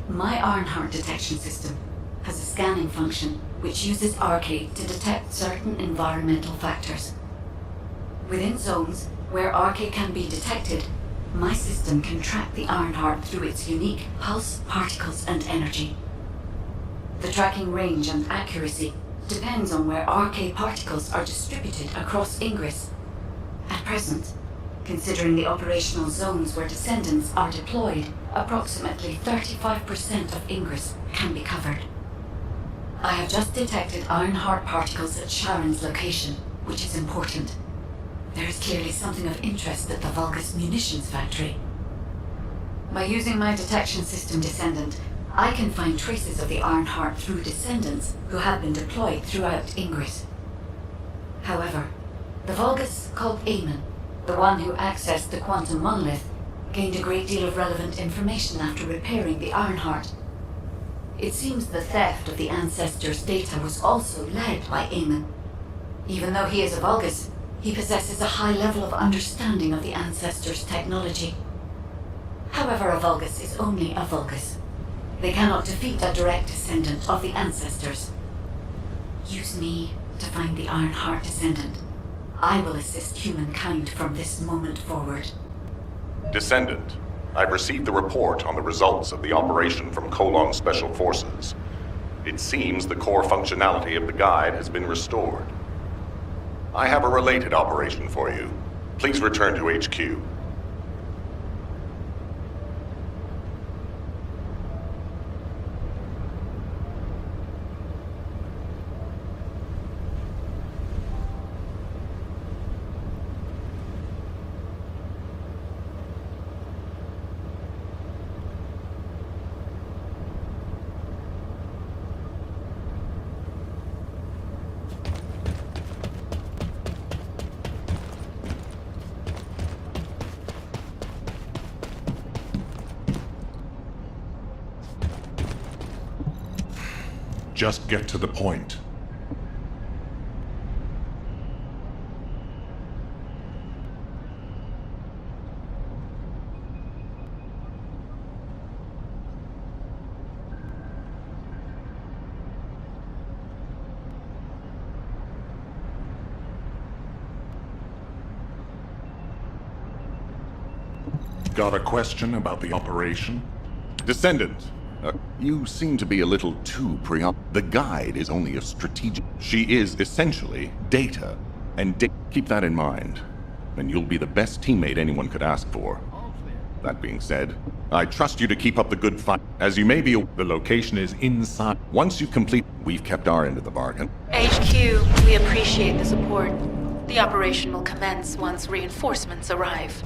My Ironheart detection system has a scanning function which uses Arcade to detect certain environmental factors. Within zones where Arcade can be detected, my system can track the Ironheart through its unique pulse, particles, and energy. The tracking range and accuracy depends on where Arcade particles are distributed across Ingress. At present, considering the operational zones where Descendants are deployed, approximately 35% of Ingress can be covered. I have just detected Ironheart particles at Sharon's location, which is important. There is clearly something of interest at the Vulgus munitions factory. By using my detection system Descendant, I can find traces of the Ironheart through Descendants who have been deployed throughout Ingress. However, the Vulgus called Eamon, the one who accessed the quantum monolith, gained a great deal of relevant information after repairing the Ironheart. It seems the theft of the Ancestors' data was also led by Eamon. Even though he is a Vulgus, he possesses a high level of understanding of the Ancestors' technology. However, a Vulgus is only a Vulgus. They cannot defeat a direct descendant of the Ancestors. Use me to find the Ironheart Descendant. I will assist humankind from this moment forward. Descendant, I've received the report on the results of the operation from Colon Special Forces. It seems the core functionality of the guide has been restored. I have a related operation for you. Please return to HQ. Just get to the point. Got a question about the operation? Descendant, you seem to be a little too preoccupied. The guide is only a strategic... She is essentially data, and keep that in mind, and you'll be the best teammate anyone could ask for. That being said, I trust you to keep up the good fight. As you may be, the location is inside. Once you complete, we've kept our end of the bargain. HQ, we appreciate the support. The operation will commence once reinforcements arrive.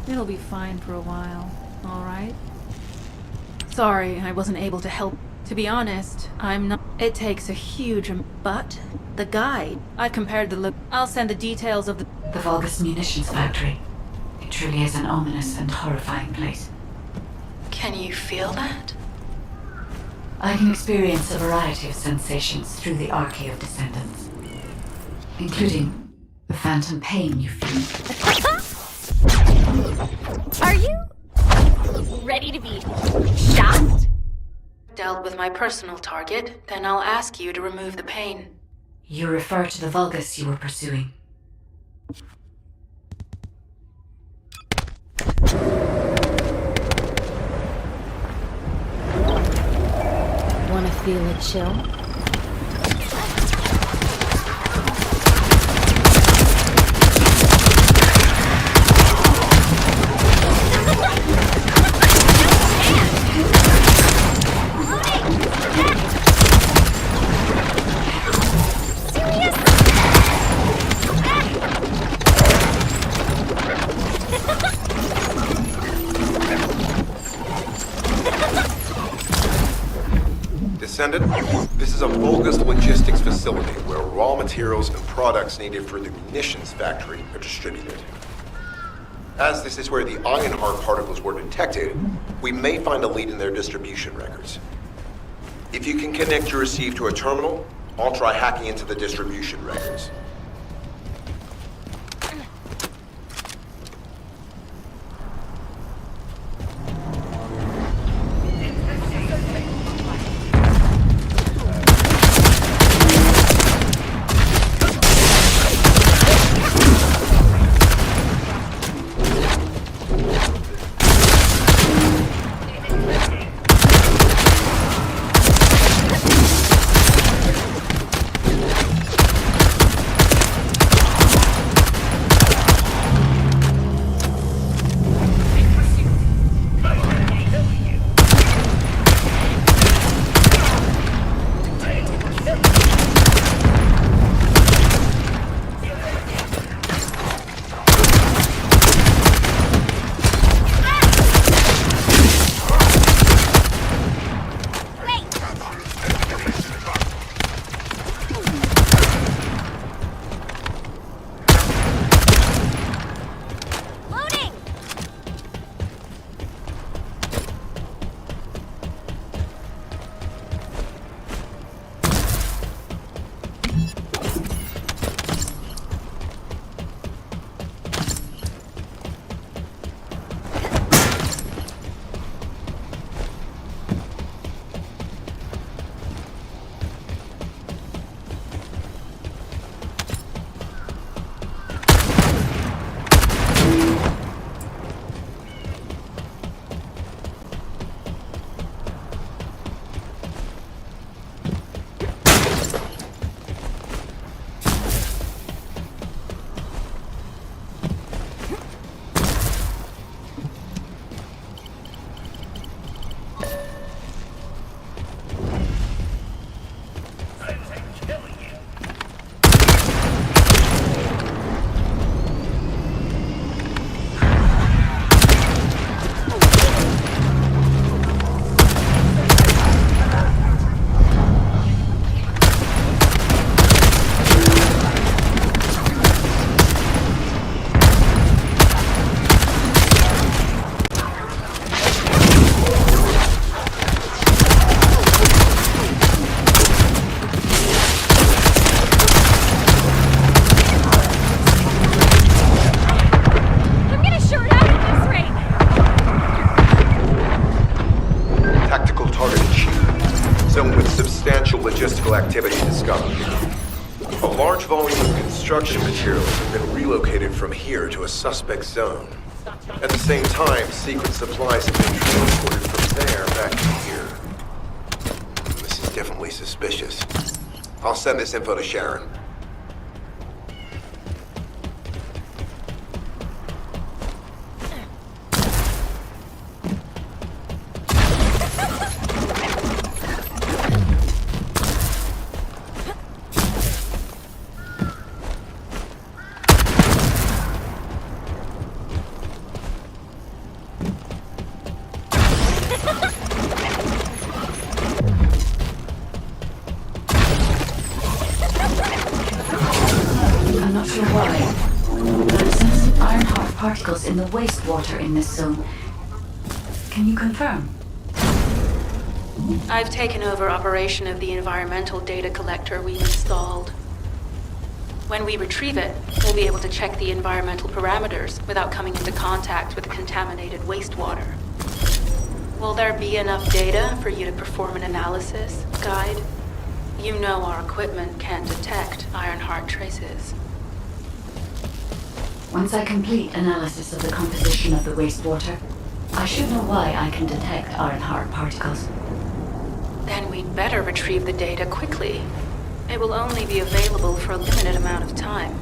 It'll be fine for a while, all right? Sorry, I wasn't able to help. To be honest, I'm not. It takes a huge but the guide. I compared the look. I'll send the details of the. The Vulgus munitions factory. It truly is an ominous and horrifying place. Can you feel that? I can experience a variety of sensations through the archy of Descendants, including the phantom pain you feel. Are you ready to be shocked? Dealt with my personal target, then I'll ask you to remove the pain. You refer to the Vulgus you were pursuing. Wanna feel a chill? Descendant, this is a Vulgus logistics facility where raw materials and products needed for the munitions factory are distributed. As this is where the Ironheart particles were detected, we may find a lead in their distribution records. If you can connect your receive to a terminal, I'll try hacking into the distribution records. Logistical activity discovered. A large volume of construction materials have been relocated from here to a suspect zone. At the same time, secret supplies have been transported from there back to here. This is definitely suspicious. I'll send this info to Sharon. particles in the wastewater in this zone. Can you confirm? I've taken over operation of the environmental data collector we've installed. When we retrieve it, we'll be able to check the environmental parameters without coming into contact with contaminated wastewater. Will there be enough data for you to perform an analysis, Guide? You know our equipment can't detect Ironheart traces. Once I complete analysis of the composition of the wastewater, I should know why I can detect Ironheart particles. Then we'd better retrieve the data quickly. It will only be available for a limited amount of time.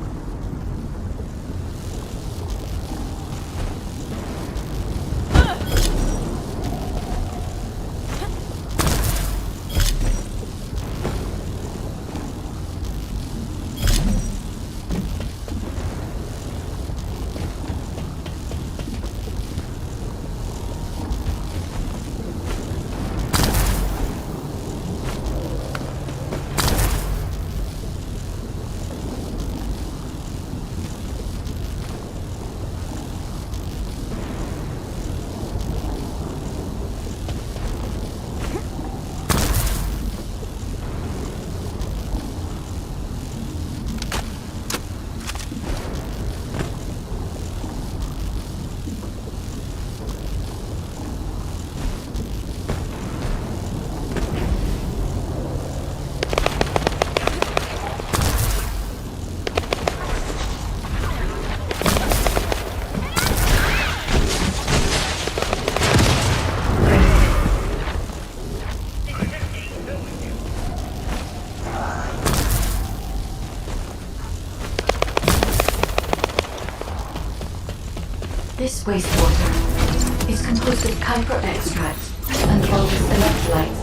This wastewater is composed of Kuiper extracts and bulbous electrolytes.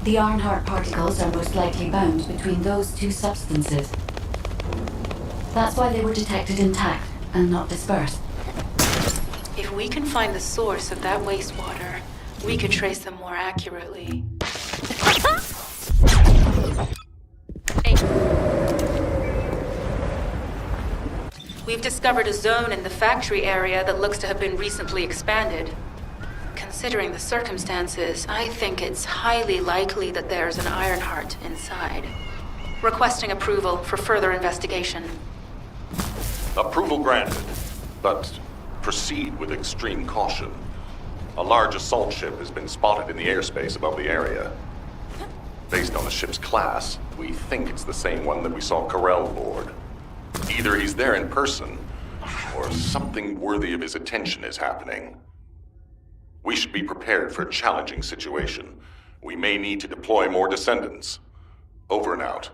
The Ironheart particles are most likely bound between those two substances. That's why they were detected intact and not dispersed. If we can find the source of that wastewater, we could trace them more accurately. We've discovered a zone in the factory area that looks to have been recently expanded. Considering the circumstances, I think it's highly likely that there's an Ironheart inside. Requesting approval for further investigation. Approval granted, but proceed with extreme caution. A large assault ship has been spotted in the airspace above the area. Based on the ship's class, we think it's the same one that we saw Corell board. Either he's there in person, or something worthy of his attention is happening. We should be prepared for a challenging situation. We may need to deploy more Descendants. Over and out.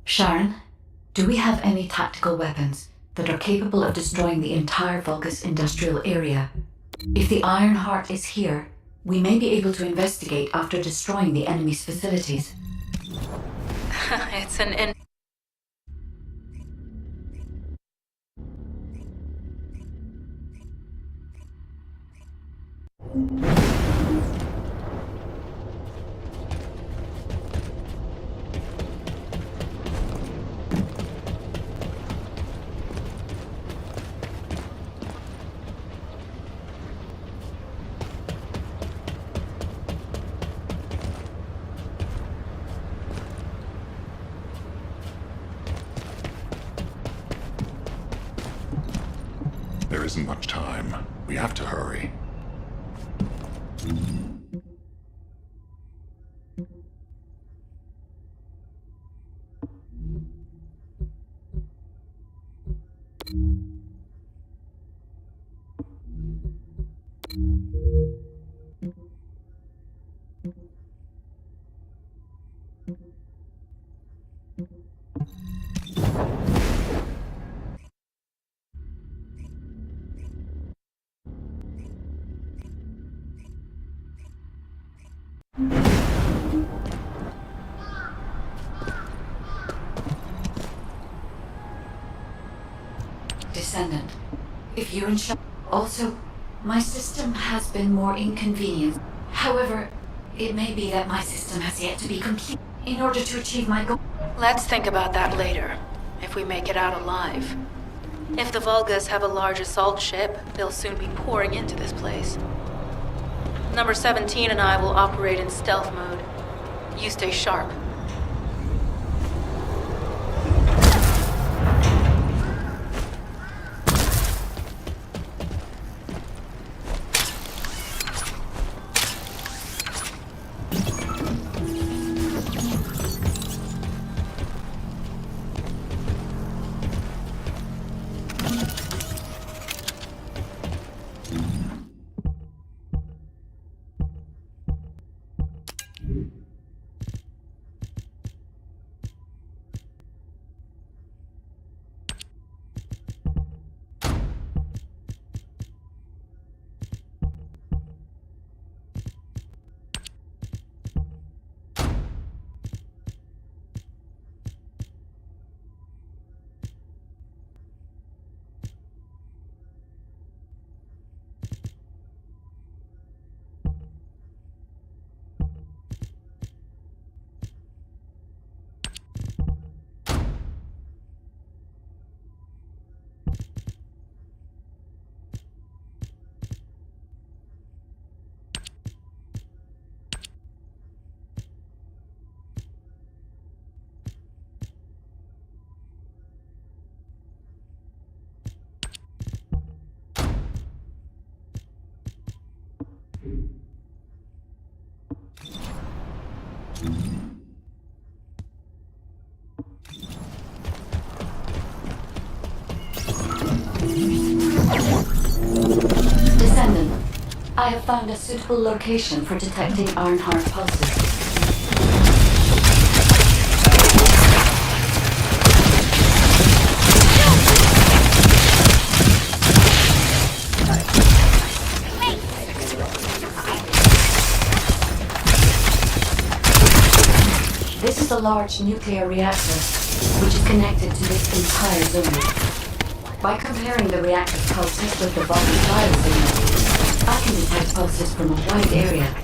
Sharon, do we have any tactical weapons that are capable of destroying the entire Vulgus industrial area? If the Ironheart is here, we may be able to investigate after destroying the enemy's facilities. It's an There isn't much time. We have to hurry. Descendant, if you and also, my system has been more inconvenient. However, it may be that my system has yet to be complete in order to achieve my goal. Let's think about that later, if we make it out alive. If the Vulgas have a large assault ship, they'll soon be pouring into this place. Number 17 and I will operate in stealth mode. You stay sharp. Descendant, I have found a suitable location for detecting Ironheart pulses. This is a large nuclear reactor, which is connected to this entire zone. By comparing the reactor's pulses with the Vulcan biosignal, I can detect pulses from a wide area.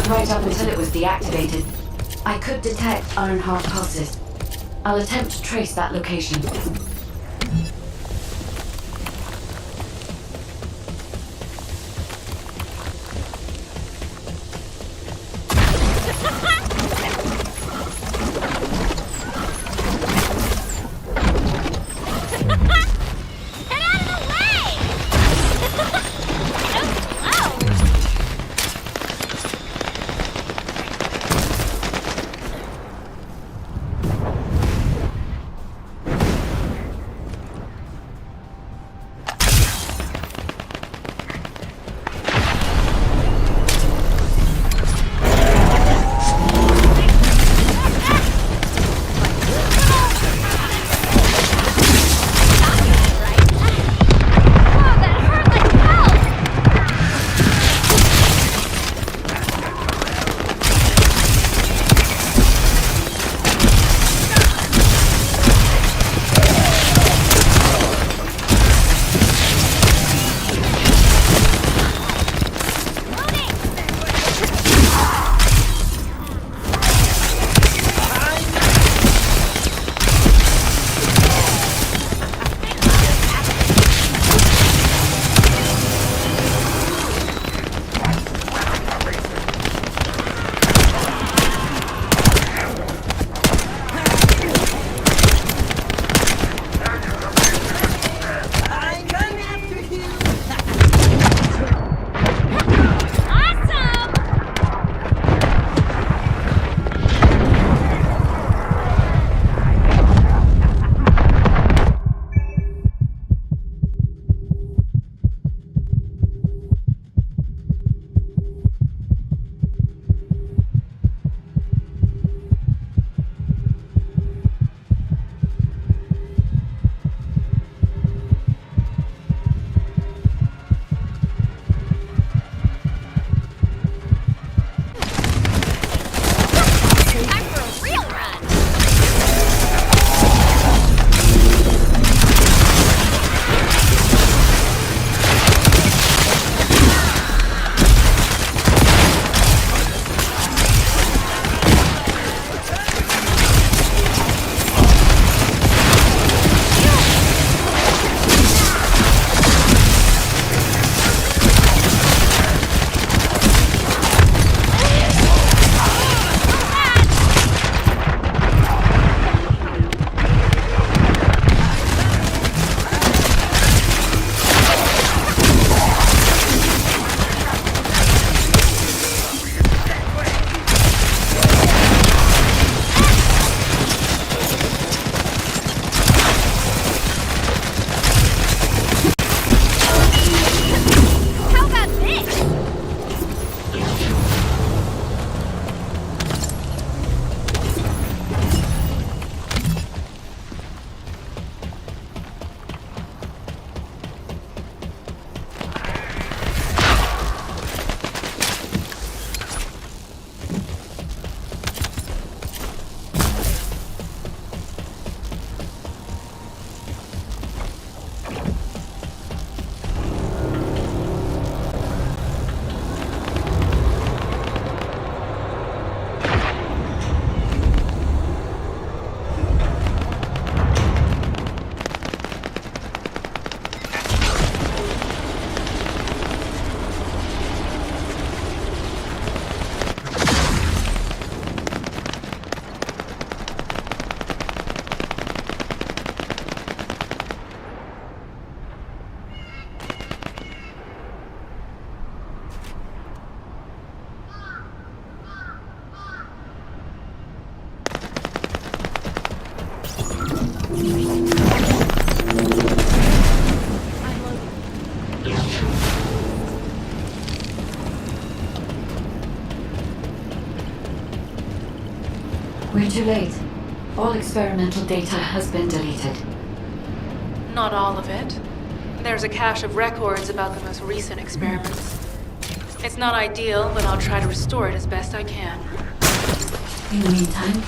Right up until it was deactivated, I could detect Ironheart pulses. I'll attempt to trace that location. We're too late. All experimental data has been deleted. Not all of it. There's a cache of records about the most recent experiments. It's not ideal, but I'll try to restore it as best I can. In the meantime,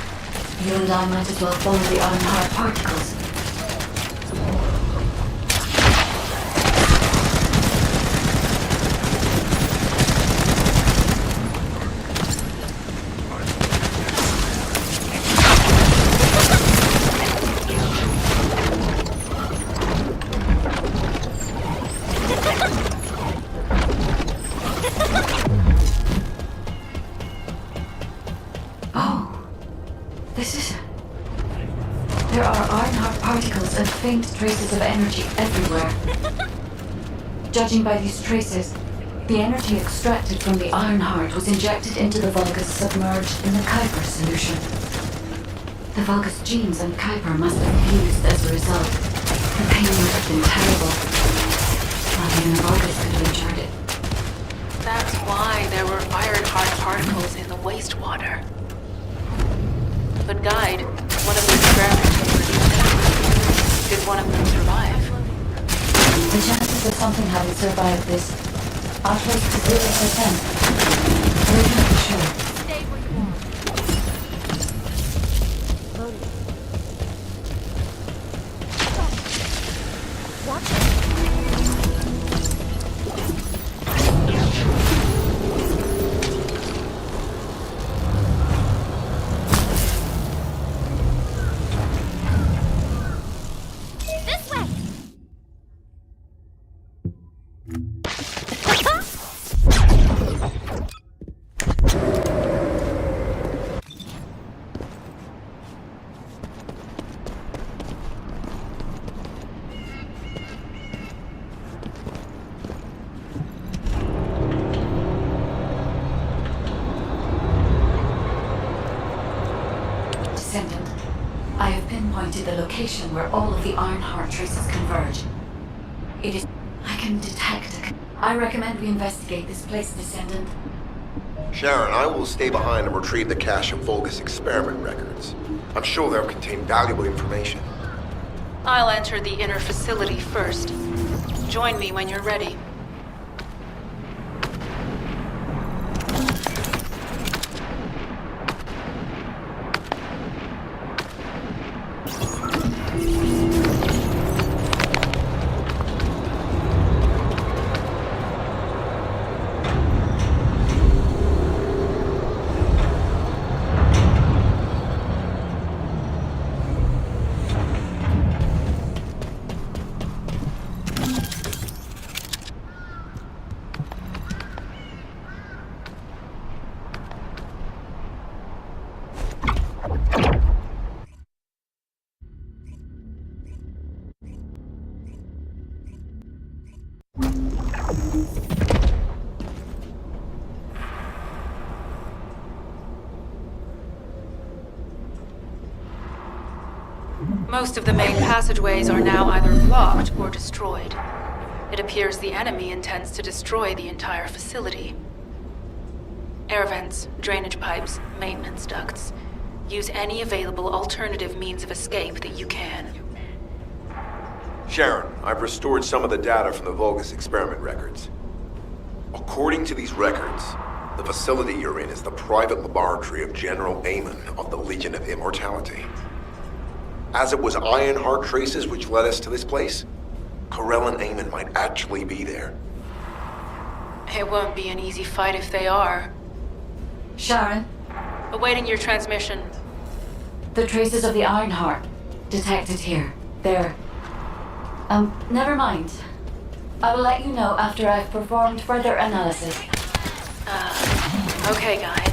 you and I might as well follow the Ironheart particles. There are Ironheart particles and faint traces of energy everywhere. Judging by these traces, the energy extracted from the Ironheart was injected into the Vulgus submerged in the Kuiper solution. The Vulgus genes and Kuiper must have fused as a result. The pain would have been terrible. Not even Vulgus could have endured it. That's why there were Ironheart particles in the wastewater. But Guide, one of the experimenters, did one of them survive? The chances of something having survived this are close to 0%. We're not sure. Stay where you are. Loading. Watch it. This way. Descendant, I have pinpointed the location where all of the Ironheart traces converge. It is... I can detect a... I recommend we investigate this place, Descendant. Sharon, I will stay behind and retrieve the cache of Vulgus experiment records. I'm sure they'll contain valuable information. I'll enter the inner facility first. Join me when you're ready. Most of the main passageways are now either blocked or destroyed. It appears the enemy intends to destroy the entire facility. Air vents, drainage pipes, maintenance ducts. Use any available alternative means of escape that you can. Sharon, I've restored some of the data from the Vulgus experiment records. According to these records, the facility you're in is the private laboratory of General Amon of the Legion of Immortality. As it was Ironheart traces which led us to this place, Corell and Amon might actually be there. It won't be an easy fight if they are. Sharon, Awaiting your transmission. the traces of the Ironheart detected here. They're... never mind. I will let you know after I've performed further analysis. Okay, Guide.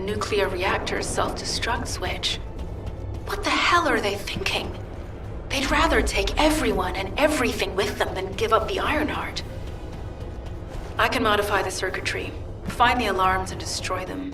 nuclear reactor's self-destruct switch. What the hell are they thinking? They'd rather take everyone and everything with them than give up the Ironheart. I can modify the circuitry, find the alarms and destroy them.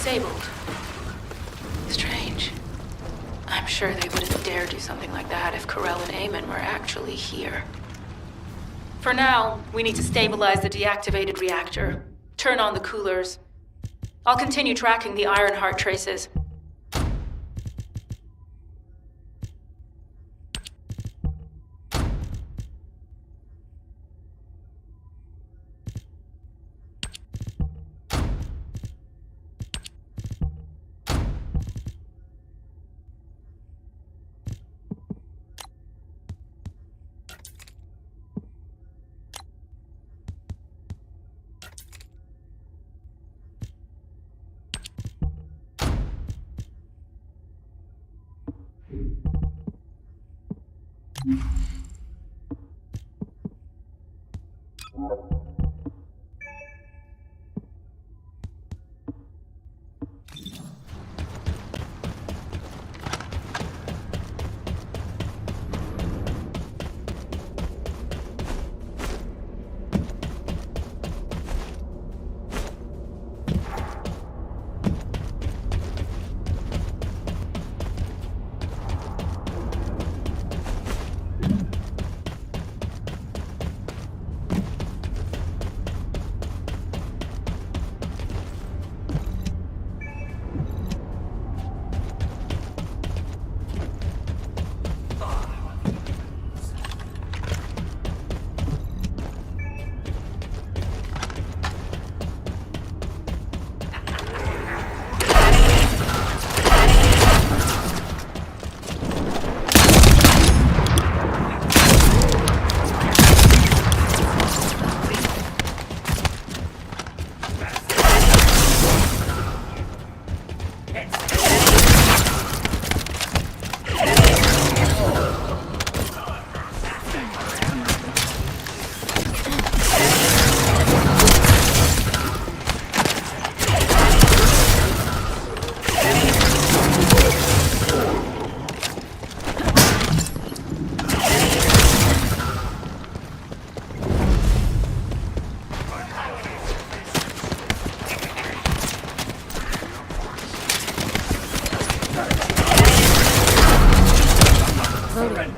Disabled. Strange. I'm sure they wouldn't dare do something like that if Corell and Eamon were actually here. For now, we need to stabilize the deactivated reactor, turn on the coolers. I'll continue tracking the Ironheart traces. Loading.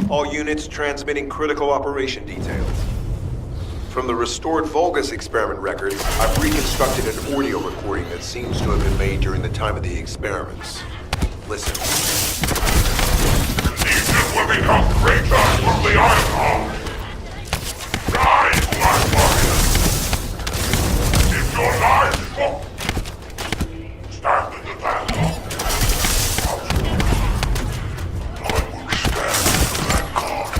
All units transmitting critical operation details. From the restored Vulgus experiment records, I've reconstructed an audio recording that seems to have been made during the time of the experiments. Listen. Legion will become greater from the Ironheart. Rise, Black Warrior. If your life is what? Stand in the battle. I will stand in that guard.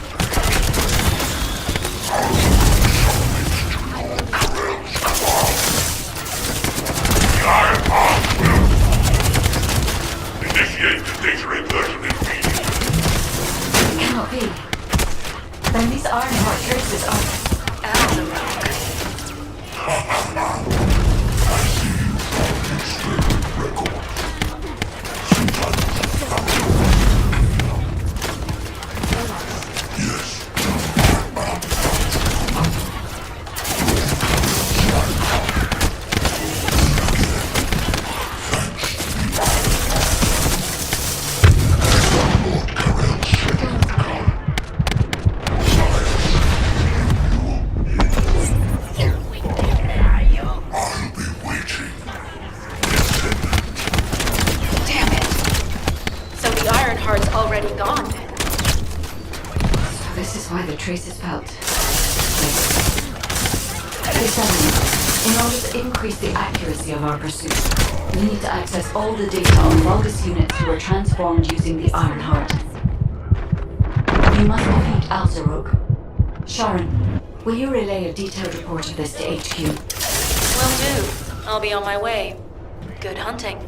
I will submit to your Karel's command. The Ironheart will initiate the data inversion immediately. Cannot be. Then these Ironheart traces are... Ando. Damn it. So the Ironheart's already gone then. So this is why the traces felt... Descendant, in order to increase the accuracy of our pursuit, we need to access all the data on Vulgus units who were transformed using the Ironheart. You must defeat Alzarok. Sharon, will you relay a detailed report of this to HQ? Will do. I'll be on my way. Good hunting.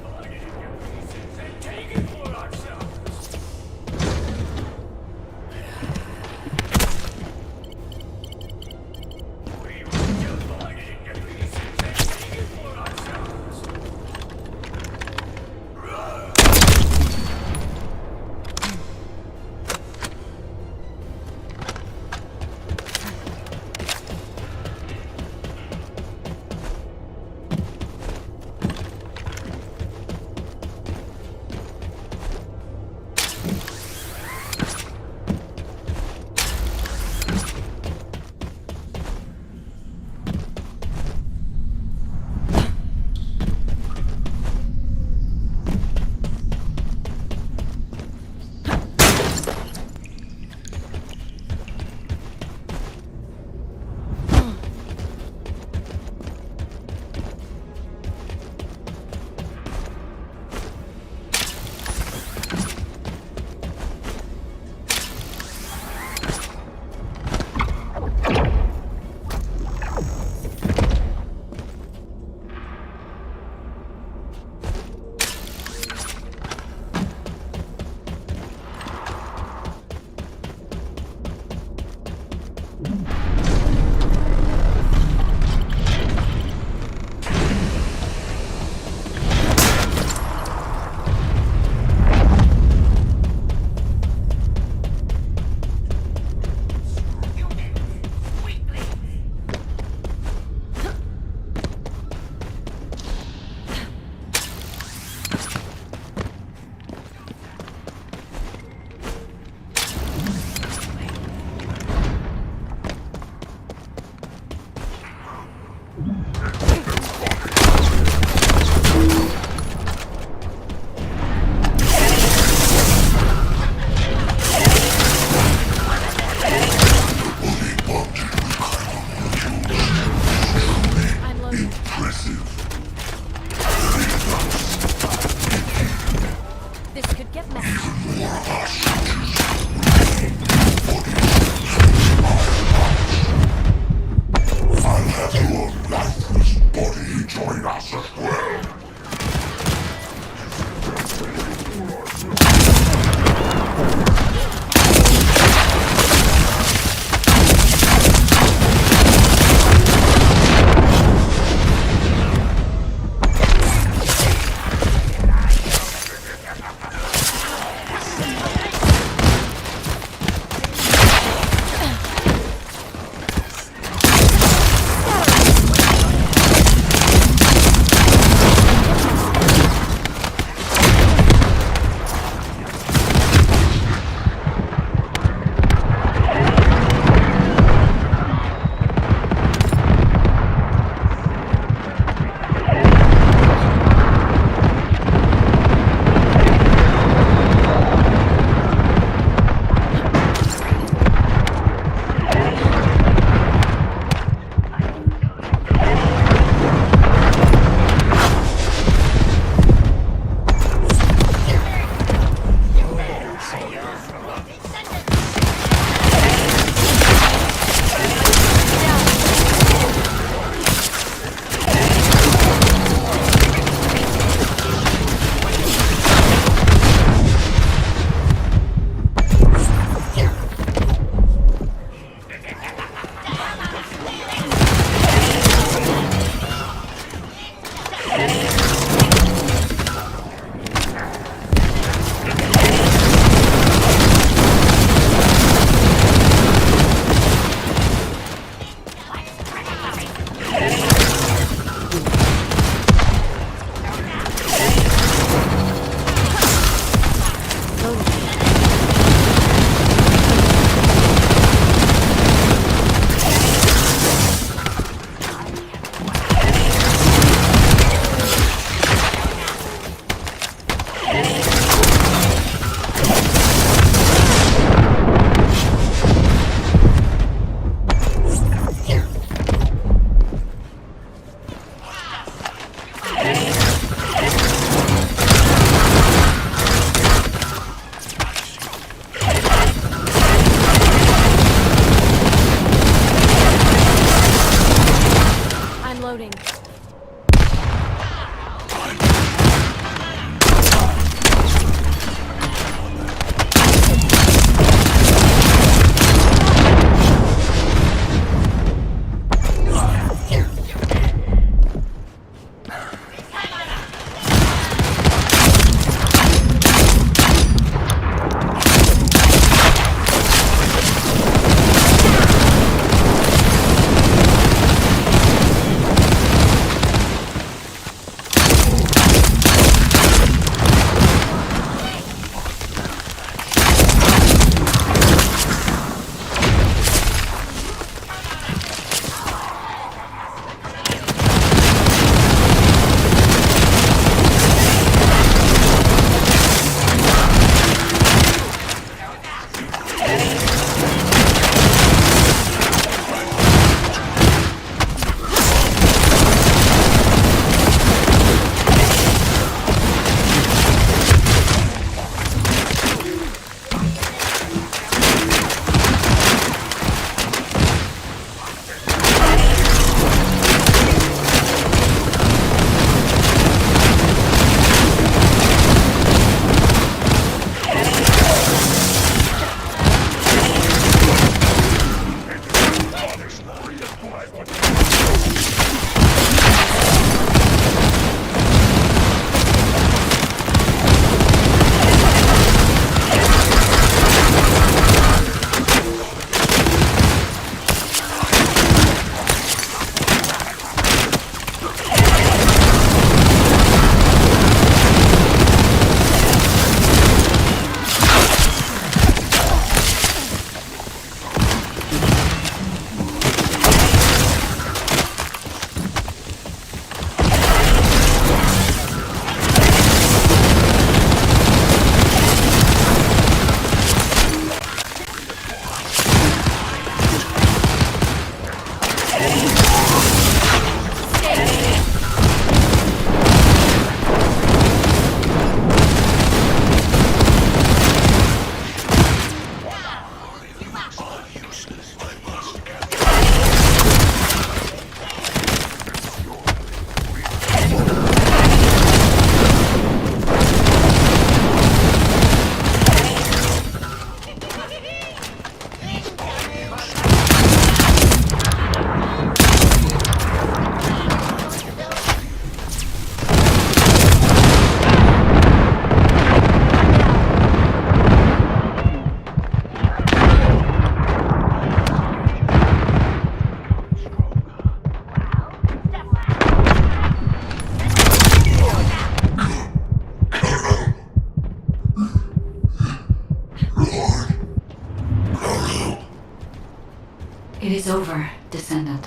It is over, Descendant.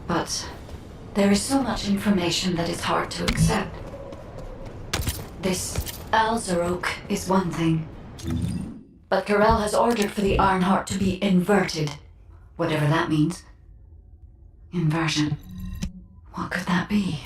But there is so much information that is hard to accept. This Alzarok is one thing. But Corel has ordered for the Ironheart to be inverted. Whatever that means. Inversion. What could that be?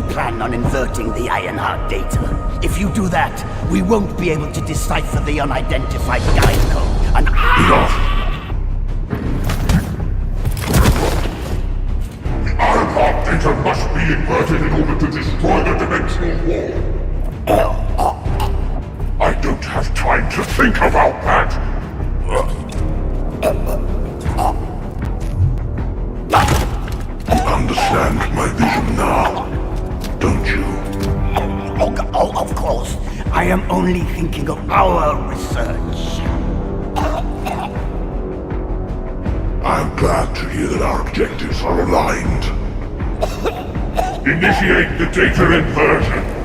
Plan on inverting the Ironheart data. If you do that, we won't be able to decipher the unidentified guide code. And Enough! The Ironheart data must be inverted in order to destroy the dimensional wall. I don't have time to think about that! You understand my vision now, don't you? Oh, of course. I am only thinking of our research. I'm glad to hear that our objectives are aligned. Initiate the data inversion.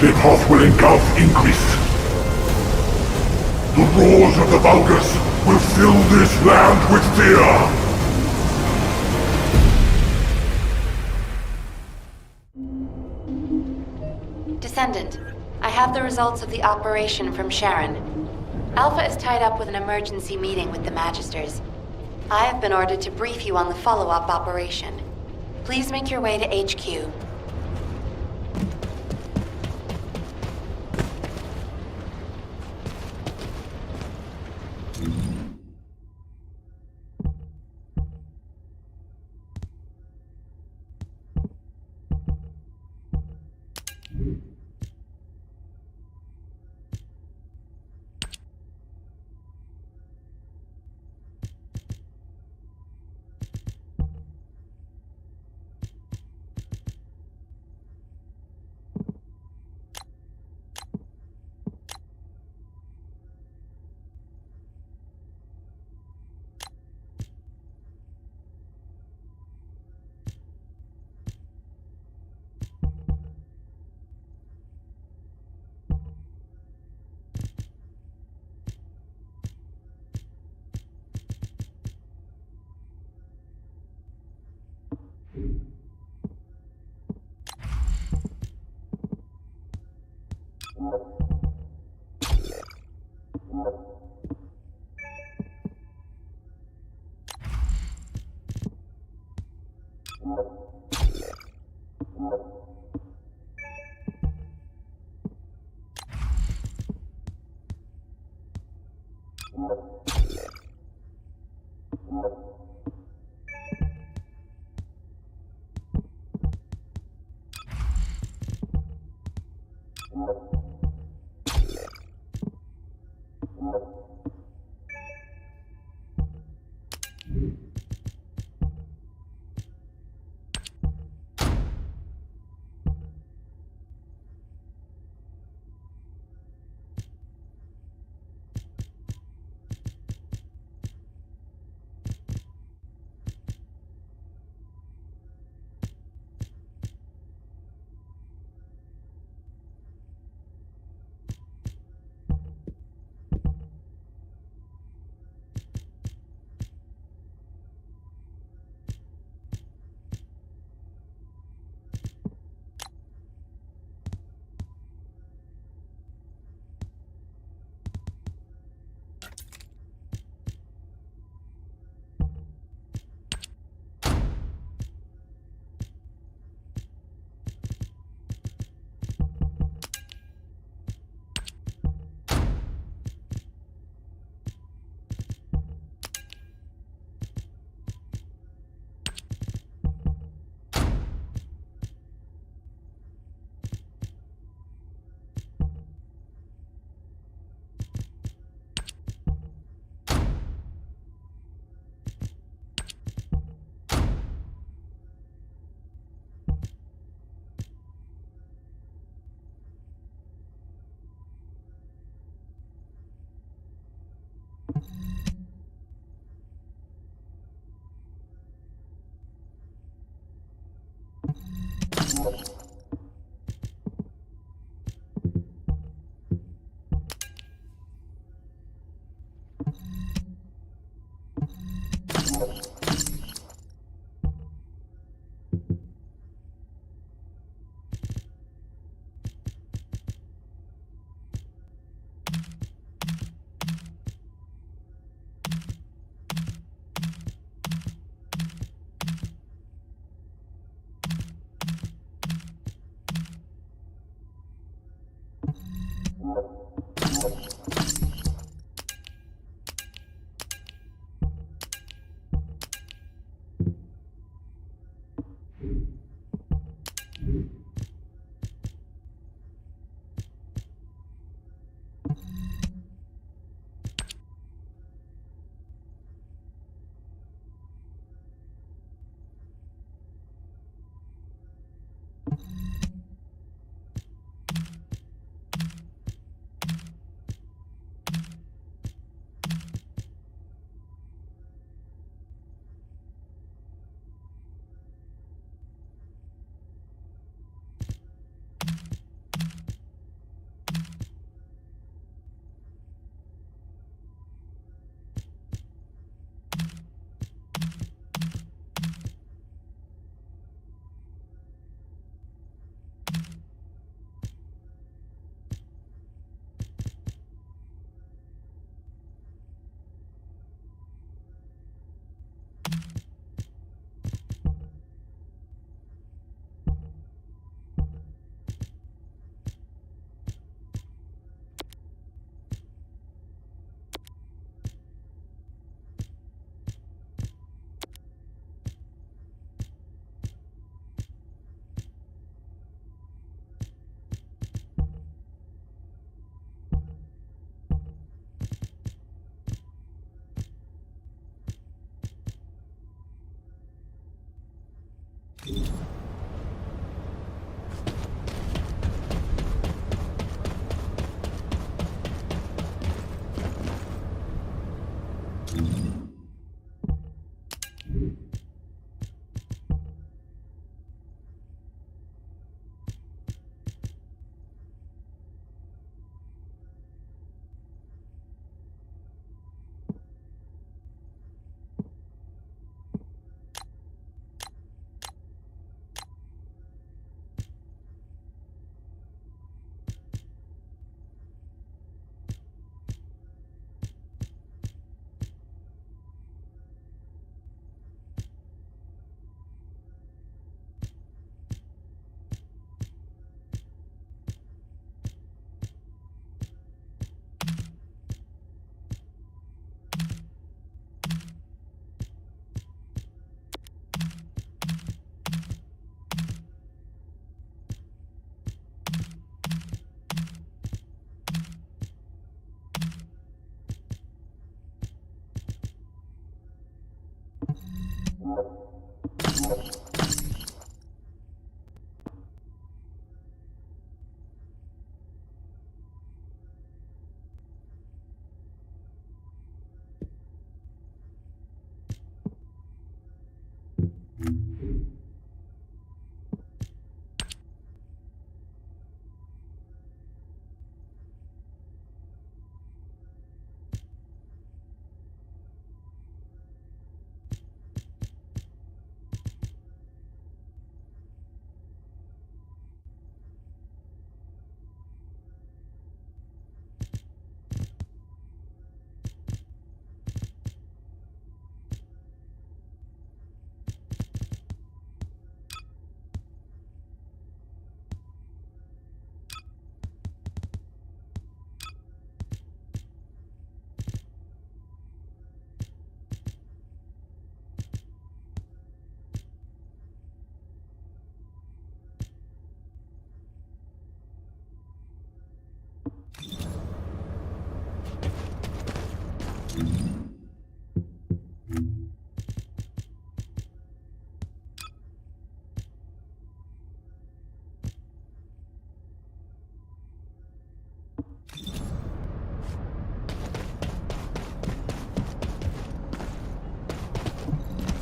The path will engulf increase. The roars of the Vulgus will fill this land with fear! Descendant, I have the results of the operation from Sharon. Alpha is tied up with an emergency meeting with the Magisters. I have been ordered to brief you on the follow-up operation. Please make your way to HQ.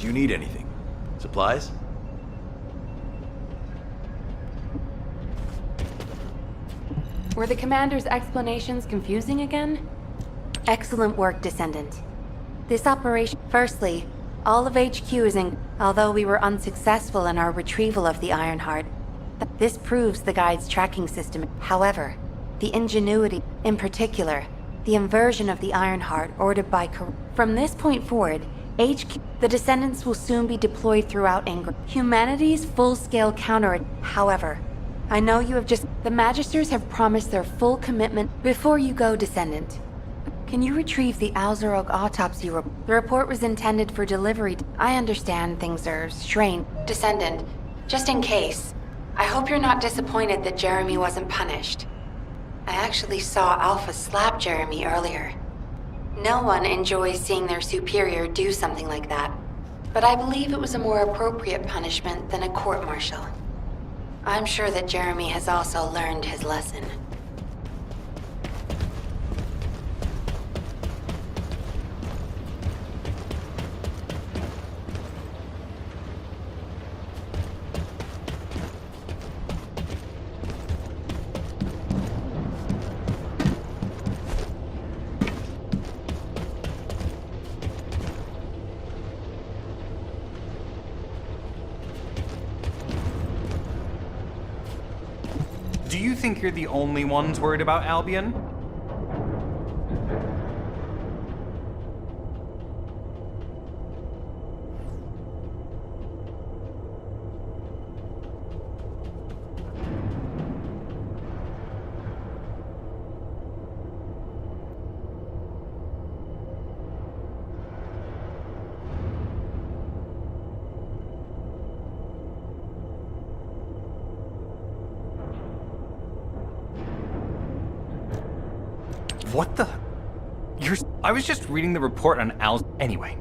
Do you need anything? Supplies? Were the commander's explanations confusing again? Excellent work, Descendant. This operation... Firstly, all of HQ is in... Although we were unsuccessful in our retrieval of the Ironheart, this proves the guide's tracking system. However, the ingenuity, in particular, the inversion of the Ironheart ordered by... From this point forward, the Descendants will soon be deployed throughout England. Humanity's full-scale counter... However, I know you have just... The Magisters have promised their full commitment. Before you go, Descendant, can you retrieve the Alzarok autopsy report? The report was intended for delivery. I understand things are strained. Descendant, just in case, I hope you're not disappointed that Jeremy wasn't punished. I actually saw Alpha slap Jeremy earlier. No one enjoys seeing their superior do something like that, but I believe it was a more appropriate punishment than a court-martial. I'm sure that Jeremy has also learned his lesson. Do you think you're the only ones worried about Albion? What the? I was just reading the report on Al's. Anyway,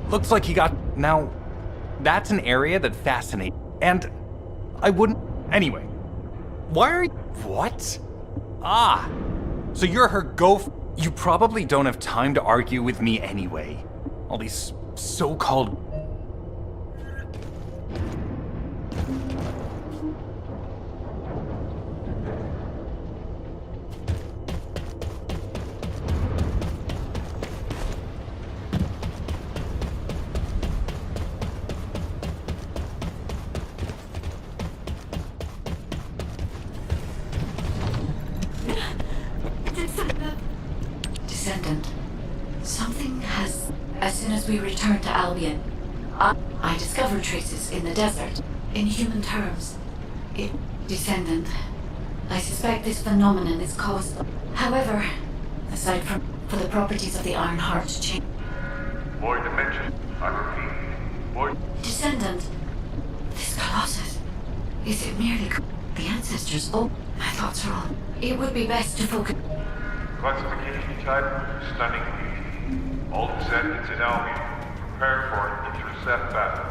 looks like he got. Now, that's an area that fascinates. And I wouldn't. Anyway, why are you. What? Ah, so you're her You probably don't have time to argue with me anyway. All these so-called. Descendant, something has... As soon as we return to Albion, I discovered traces in the desert. In human terms, Descendant, I suspect this phenomenon is caused... However, aside from for the properties of the Ironheart change... Void dimension, I repeat. Void... Descendant, this Colossus, is it merely the ancestors? Oh, my thoughts are wrong. It would be best to focus... Classification type, stunning beauty. All descendants in Albion, prepare for an intercept battle.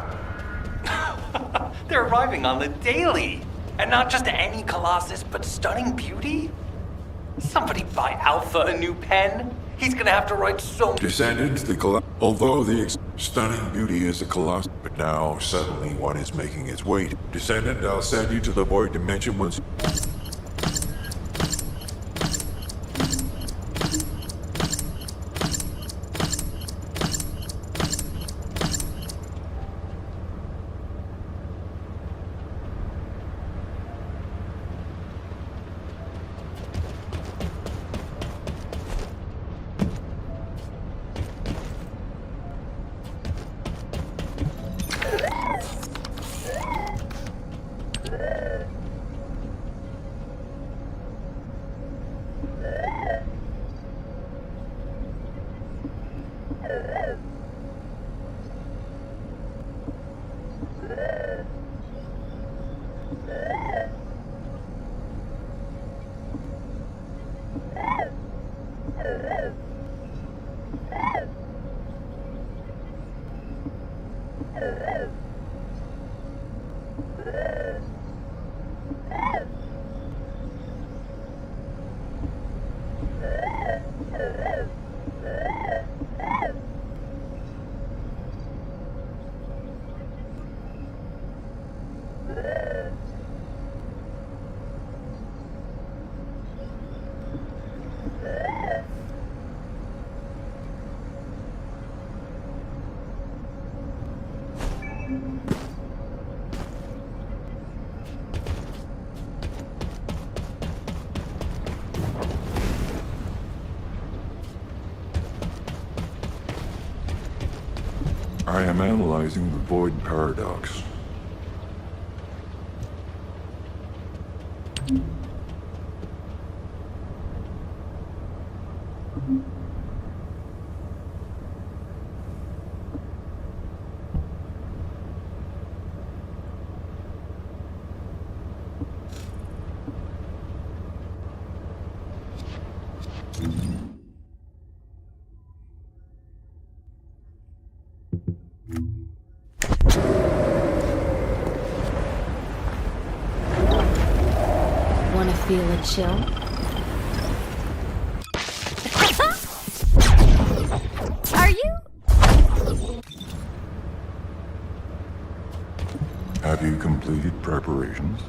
They're arriving on the daily! And not just any Colossus, but stunning beauty? Somebody buy Alpha a new pen? He's gonna have to write so... Descendants, although the stunning beauty is a Colossus, but now suddenly one is making its way. Descendant, I'll send you to the Void Dimension once... I am analyzing the void paradox. Wanna feel a chill? Are you? Have you completed preparations?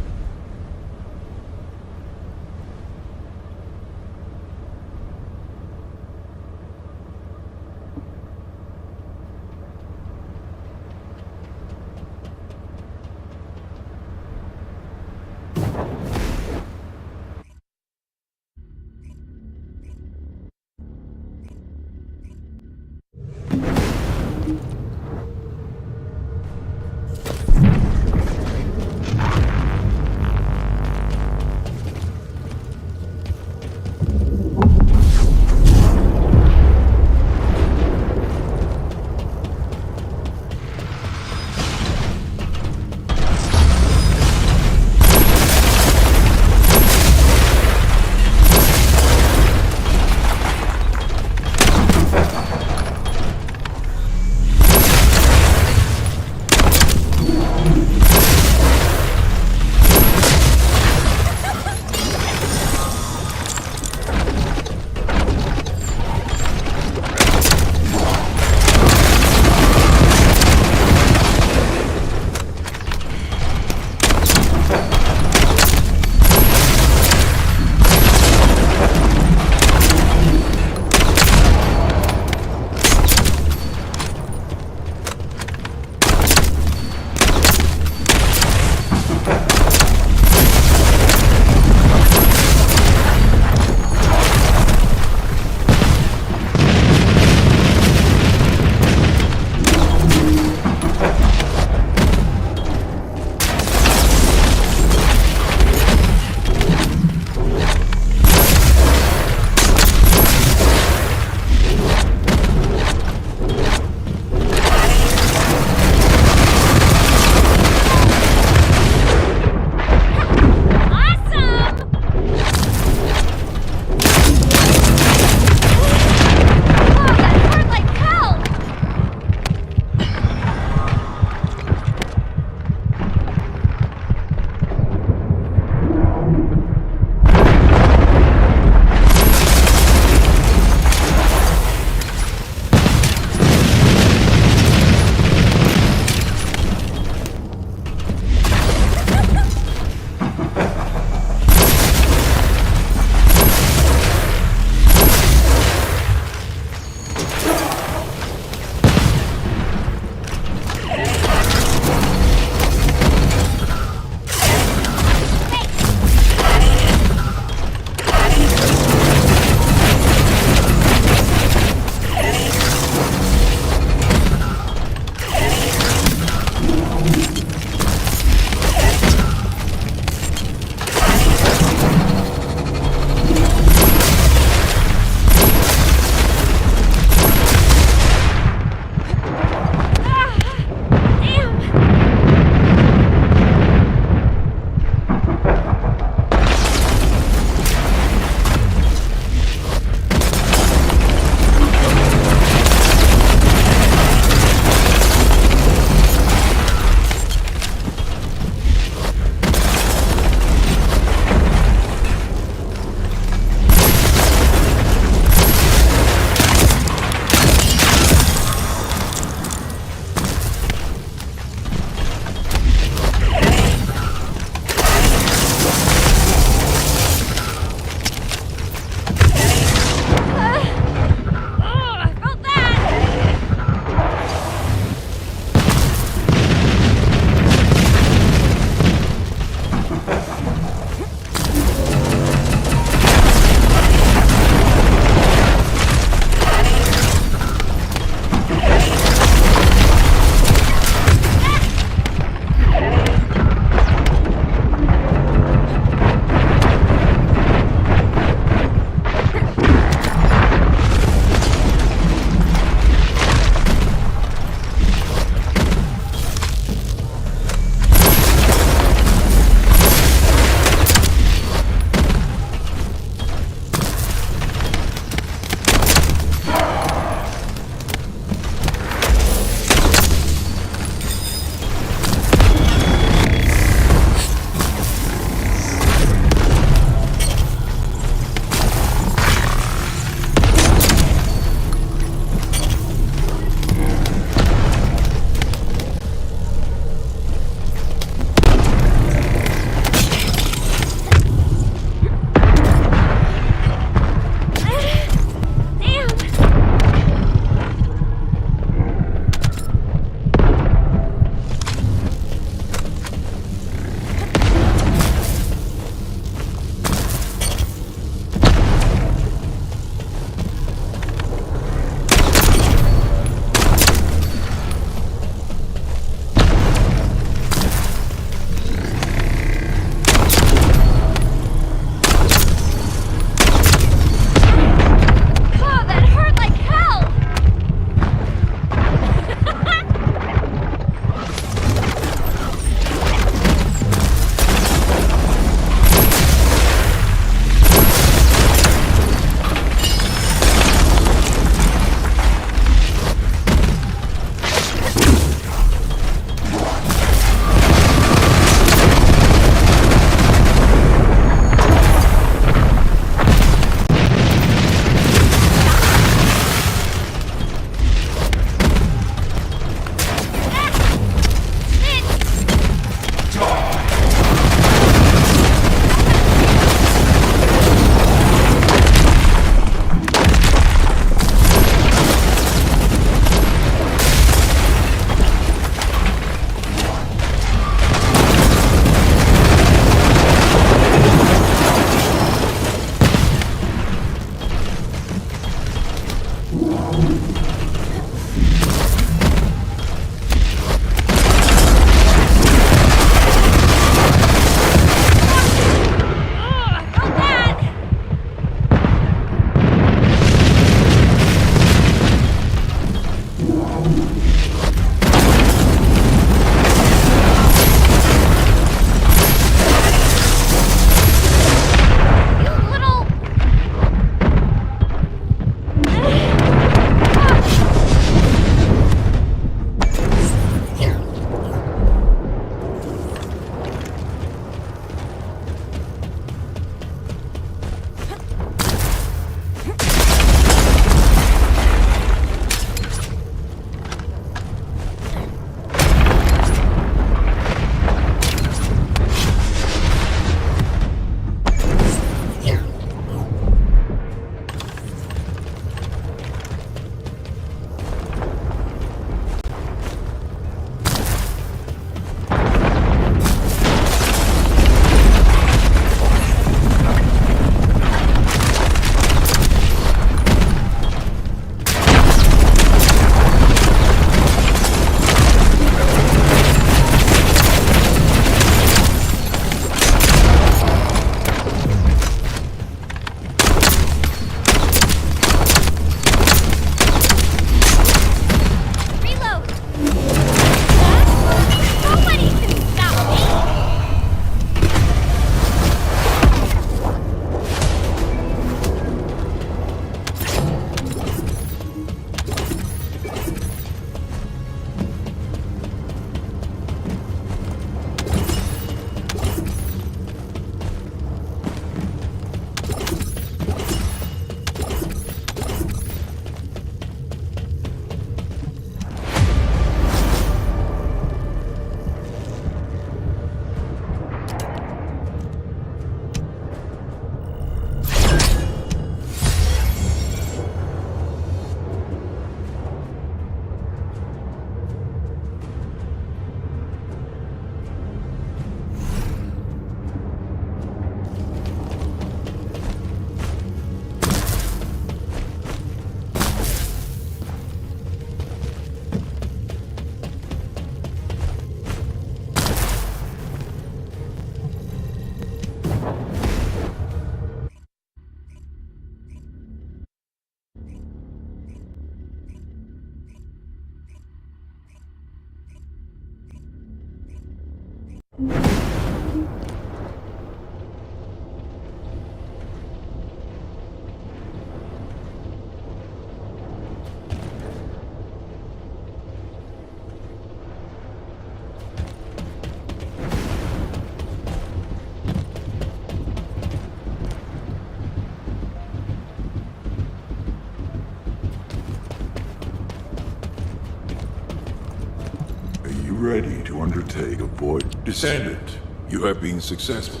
Ready to undertake a void descendant. You have been successful.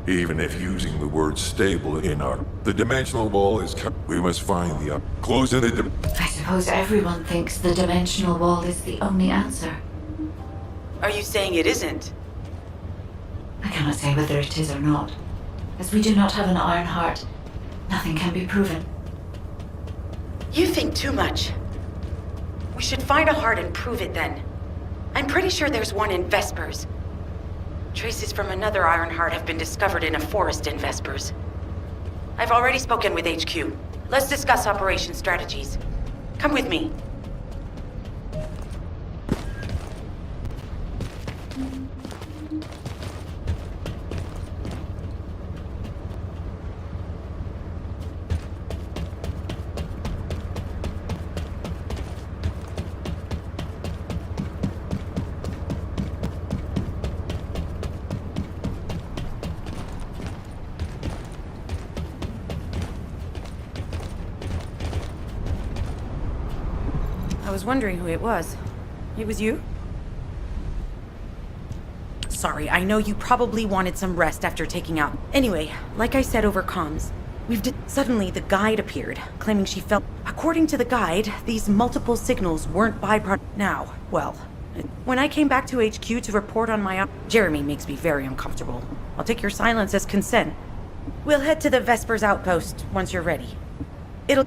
Even if using the word stable in the dimensional wall is we must find the close in the I suppose everyone thinks the dimensional wall is the only answer. Are you saying it isn't? I cannot say whether it is or not. As we do not have an iron heart, nothing can be proven. You think too much. We should find a heart and prove it then. I'm pretty sure there's one in Vespers. Traces from another Iron Heart have been discovered in a forest in Vespers. I've already spoken with HQ. Let's discuss operation strategies. Come with me. I was wondering who it was. It was you? Sorry, I know you probably wanted some rest after taking out. Anyway, like I said over comms, suddenly the guide appeared, claiming she felt. According to the guide, these multiple signals weren't byproduct. Now, well, when I came back to HQ to report on my Jeremy makes me very uncomfortable. I'll take your silence as consent. We'll head to the Vespers outpost once you're ready. It'll.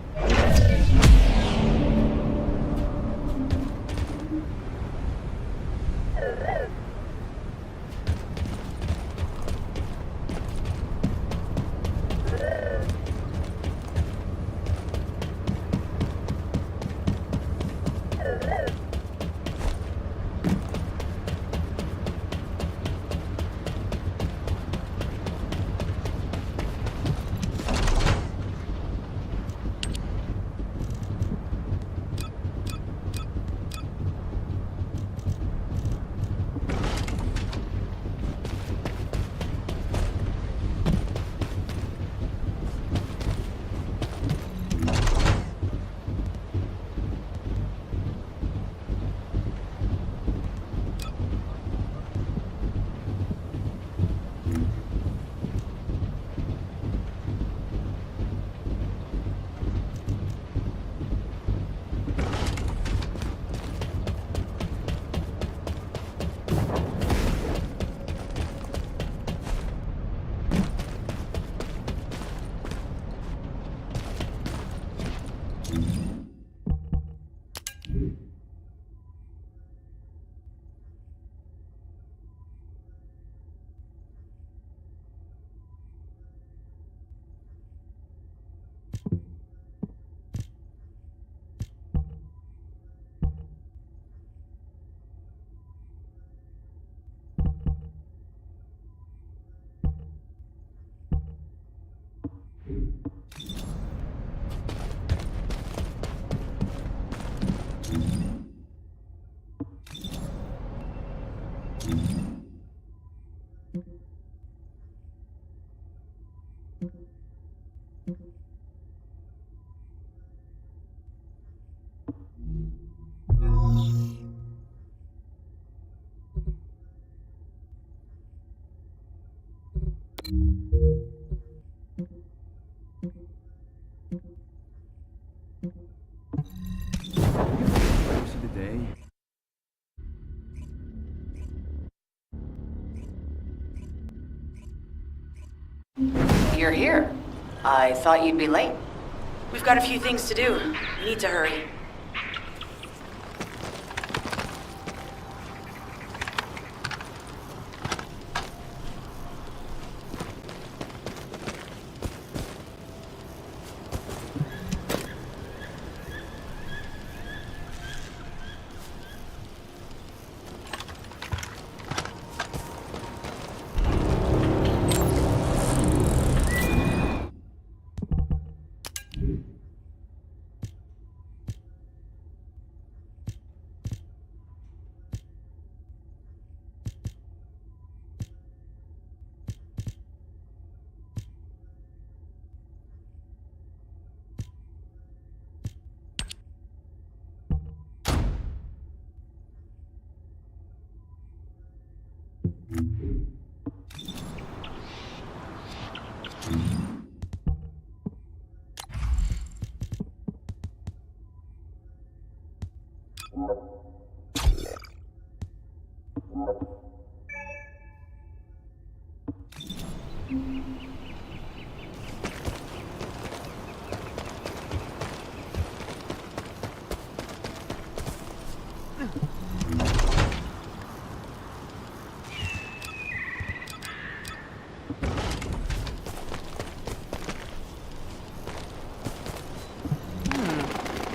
You're here. I thought you'd be late. We've got a few things to do. We need to hurry.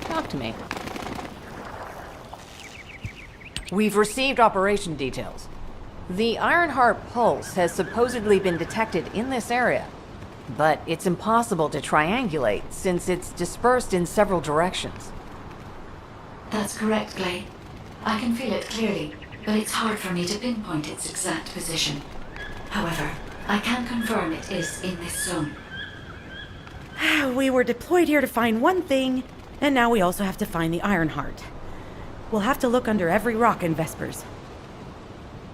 Talk to me. We've received operation details. The Ironheart pulse has supposedly been detected in this area, but it's impossible to triangulate since it's dispersed in several directions. That's correct, Clay. I can feel it clearly, but it's hard for me to pinpoint its exact position. However, I can confirm it is in this zone. We were deployed here to find one thing, and now we also have to find the Ironheart. We'll have to look under every rock in Vespers.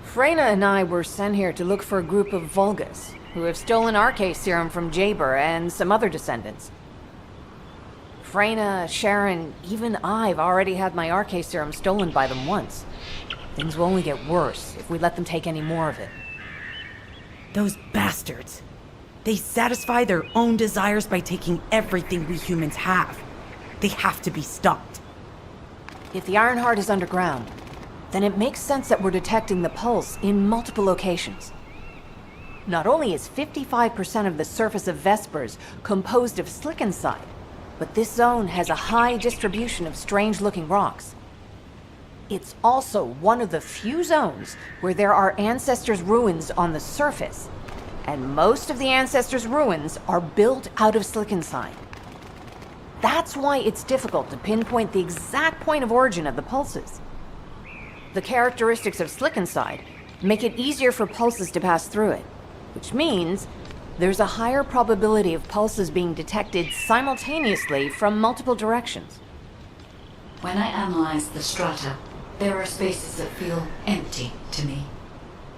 Freyna and I were sent here to look for a group of Vulgus, who have stolen RK serum from Jaber and some other descendants. Freyna, Sharon, even I've already had my RK serum stolen by them once. Things will only get worse if we let them take any more of it. Those bastards. They satisfy their own desires by taking everything we humans have. They have to be stopped. If the Ironheart is underground, then it makes sense that we're detecting the pulse in multiple locations. Not only is 55% of the surface of Vespers composed of slickensides, but this zone has a high distribution of strange-looking rocks. It's also one of the few zones where there are Ancestors' ruins on the surface, and most of the Ancestors' ruins are built out of slickenside. That's why it's difficult to pinpoint the exact point of origin of the pulses. The characteristics of slickenside make it easier for pulses to pass through it, which means there's a higher probability of pulses being detected simultaneously from multiple directions. When I analyze the strata, there are spaces that feel empty to me.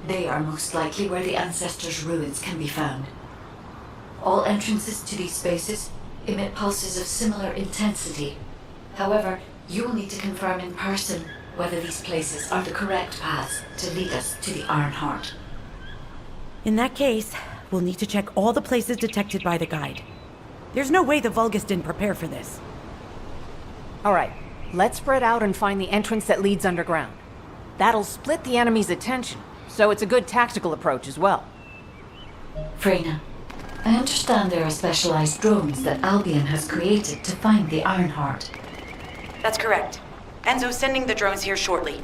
They are most likely where the Ancestors' ruins can be found. All entrances to these spaces emit pulses of similar intensity. However, you will need to confirm in person whether these places are the correct paths to lead us to the Ironheart. In that case, we'll need to check all the places detected by the guide. There's no way the Vulgus didn't prepare for this. All right, let's spread out and find the entrance that leads underground. That'll split the enemy's attention, so it's a good tactical approach as well. Freyna, I understand there are specialized drones that Albion has created to find the Ironheart. That's correct. Enzo's sending the drones here shortly.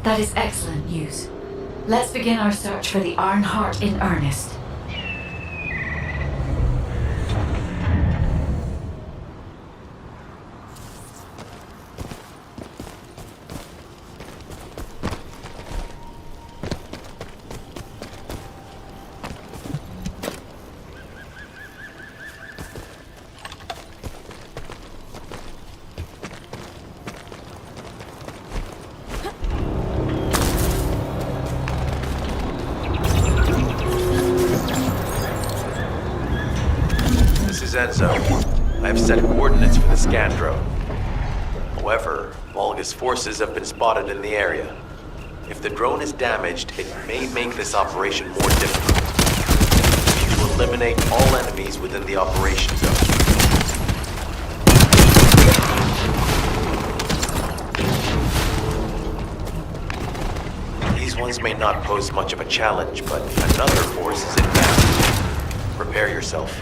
That is excellent news. Let's begin our search for the Ironheart in earnest. Enzo. I have set coordinates for the scan drone. However, Vulgus forces have been spotted in the area. If the drone is damaged, it may make this operation more difficult. We need to eliminate all enemies within the operation zone. These ones may not pose much of a challenge, but another force is inbound. Prepare yourself.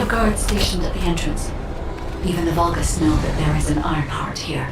Guards stationed at the entrance. Even the Vulgus know that there is an Ironheart here.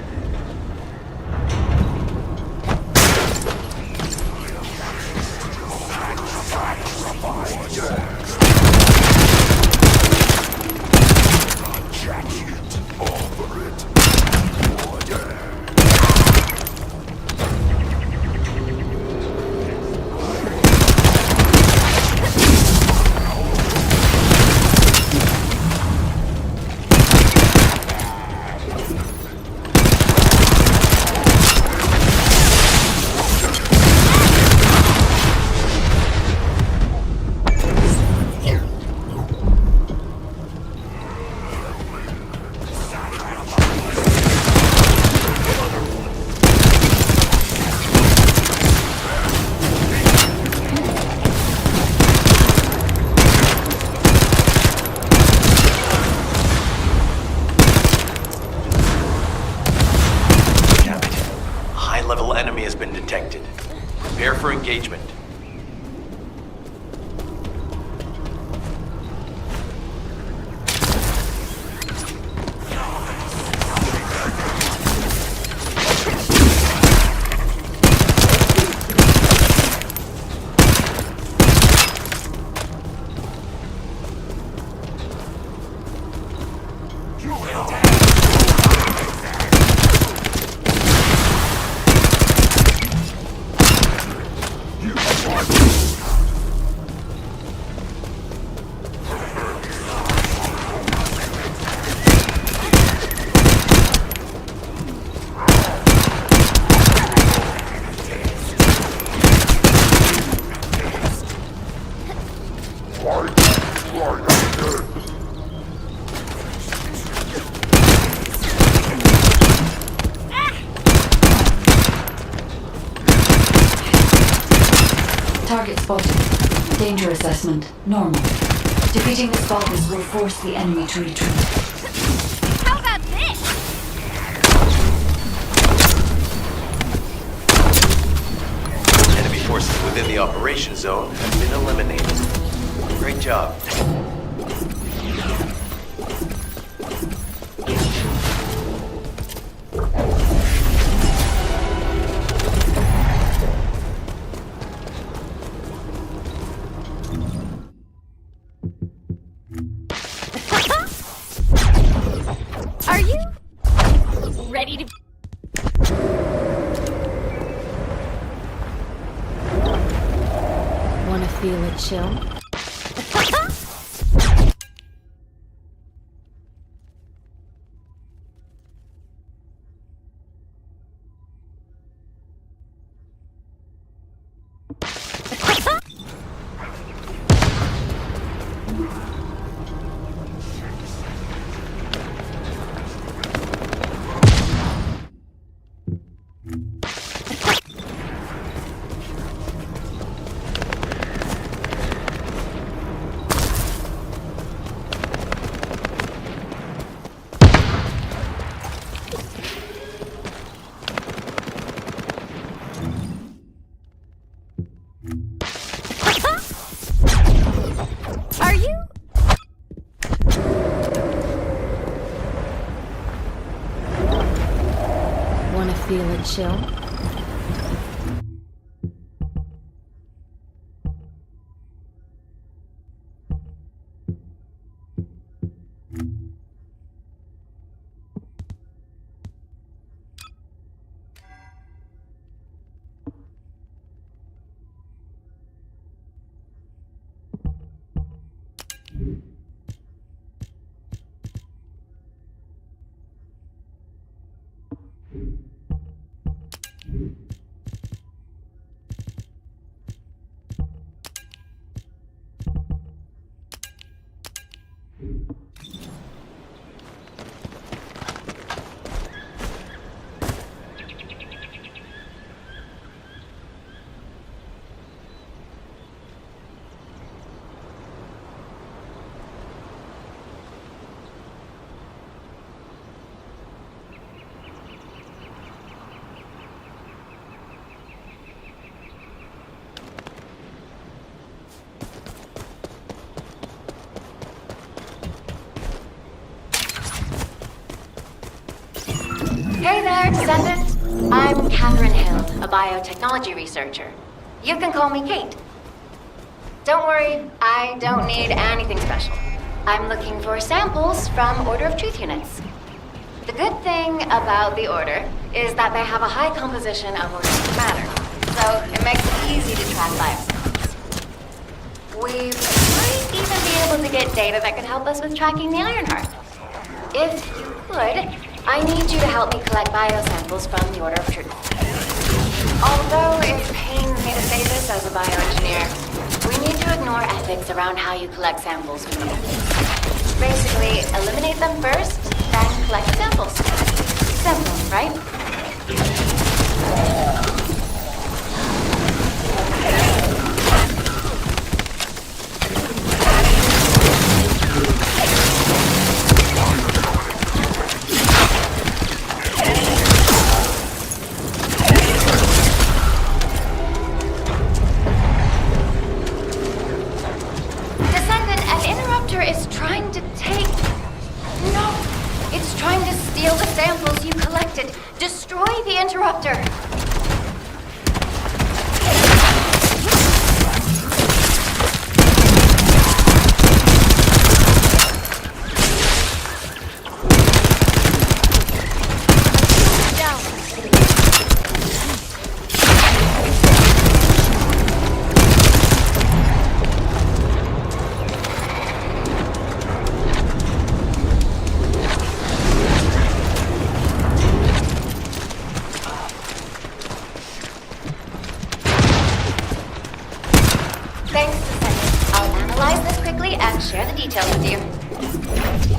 Prepare for engagement. Target spotted. Danger assessment, normal. Defeating the spotters will force the enemy to retreat. How about this? Enemy forces within the operation zone have been eliminated. Great job. Are you ready to... Wanna feel a chill? Are you... Wanna feel a chill? Hey there, Descendant. I'm Catherine Hill, a biotechnology researcher. You can call me Kate. Don't worry, I don't need anything special. I'm looking for samples from Order of Truth units. The good thing about the Order is that they have a high composition of organic matter, so it makes it easy to track biosamples. We might even be able to get data that could help us with tracking the Ironheart. If you could, I need you to help me collect biosamples from the Order of Truth. Although it pains me to say this as a bioengineer, we need to ignore ethics around how you collect samples from them. Basically, eliminate them first, then collect the samples. Simple, right? Thanks, Descendant. I'll analyze this quickly and share the details with you.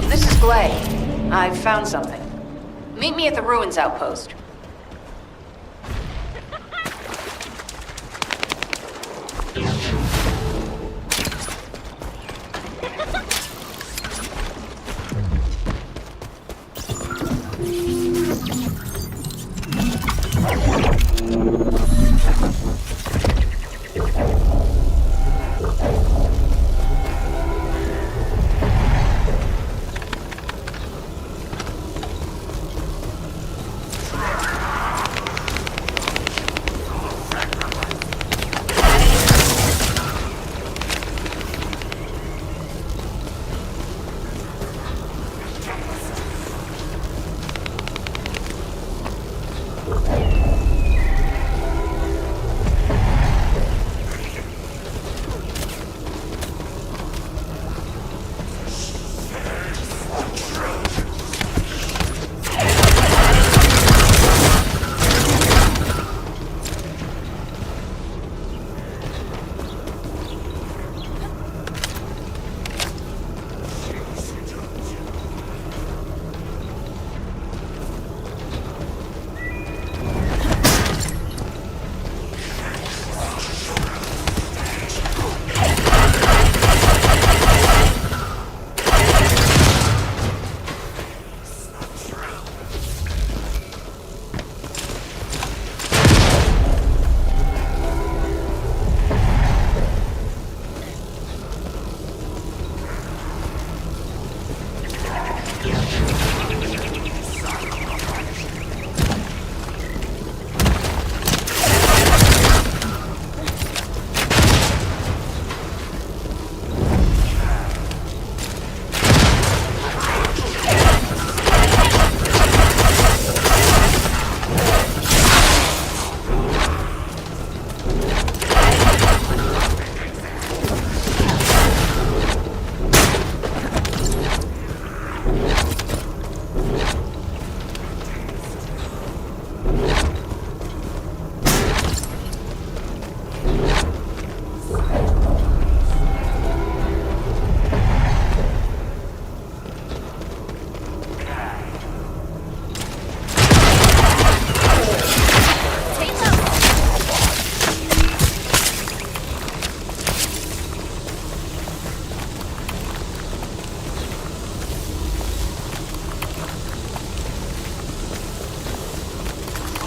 This is Glay. I've found something. Meet me at the Ruins Outpost.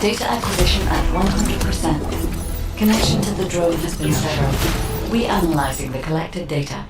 Data acquisition at 100%. Connection to the drone has been set up. We analyzing the collected data.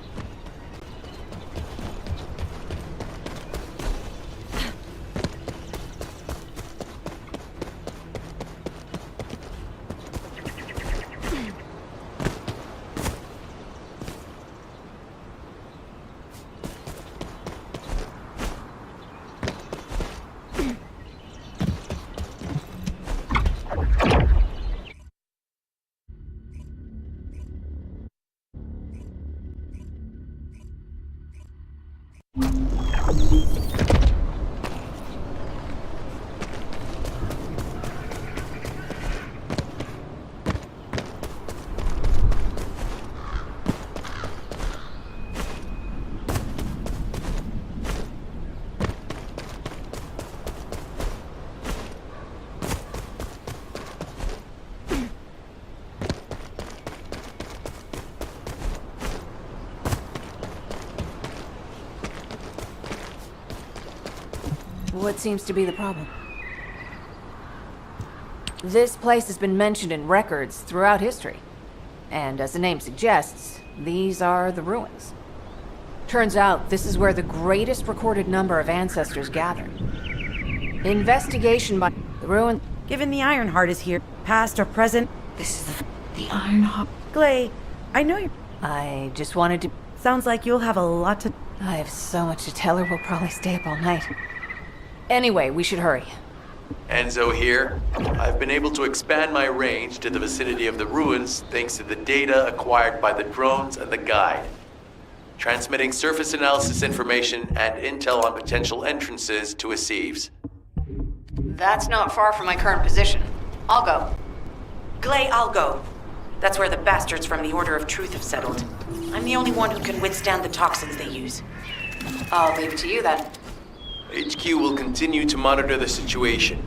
What seems to be the problem? This place has been mentioned in records throughout history. And as the name suggests, these are the ruins. Turns out this is where the greatest recorded number of ancestors gathered. Investigation by the ruin... Given the Ironheart is here, past or present... This is the Ironheart... Glay, I know you... I just wanted to... Sounds like you'll have a lot to... I have so much to tell her, we'll probably stay up all night. Anyway, we should hurry. Enzo here. I've been able to expand my range to the vicinity of the ruins thanks to the data acquired by the drones and the guide. Transmitting surface analysis information and intel on potential entrances to Aceves. That's not far from my current position. I'll go. Glay, I'll go. That's where the bastards from the Order of Truth have settled. I'm the only one who can withstand the toxins they use. I'll leave it to you then. HQ will continue to monitor the situation.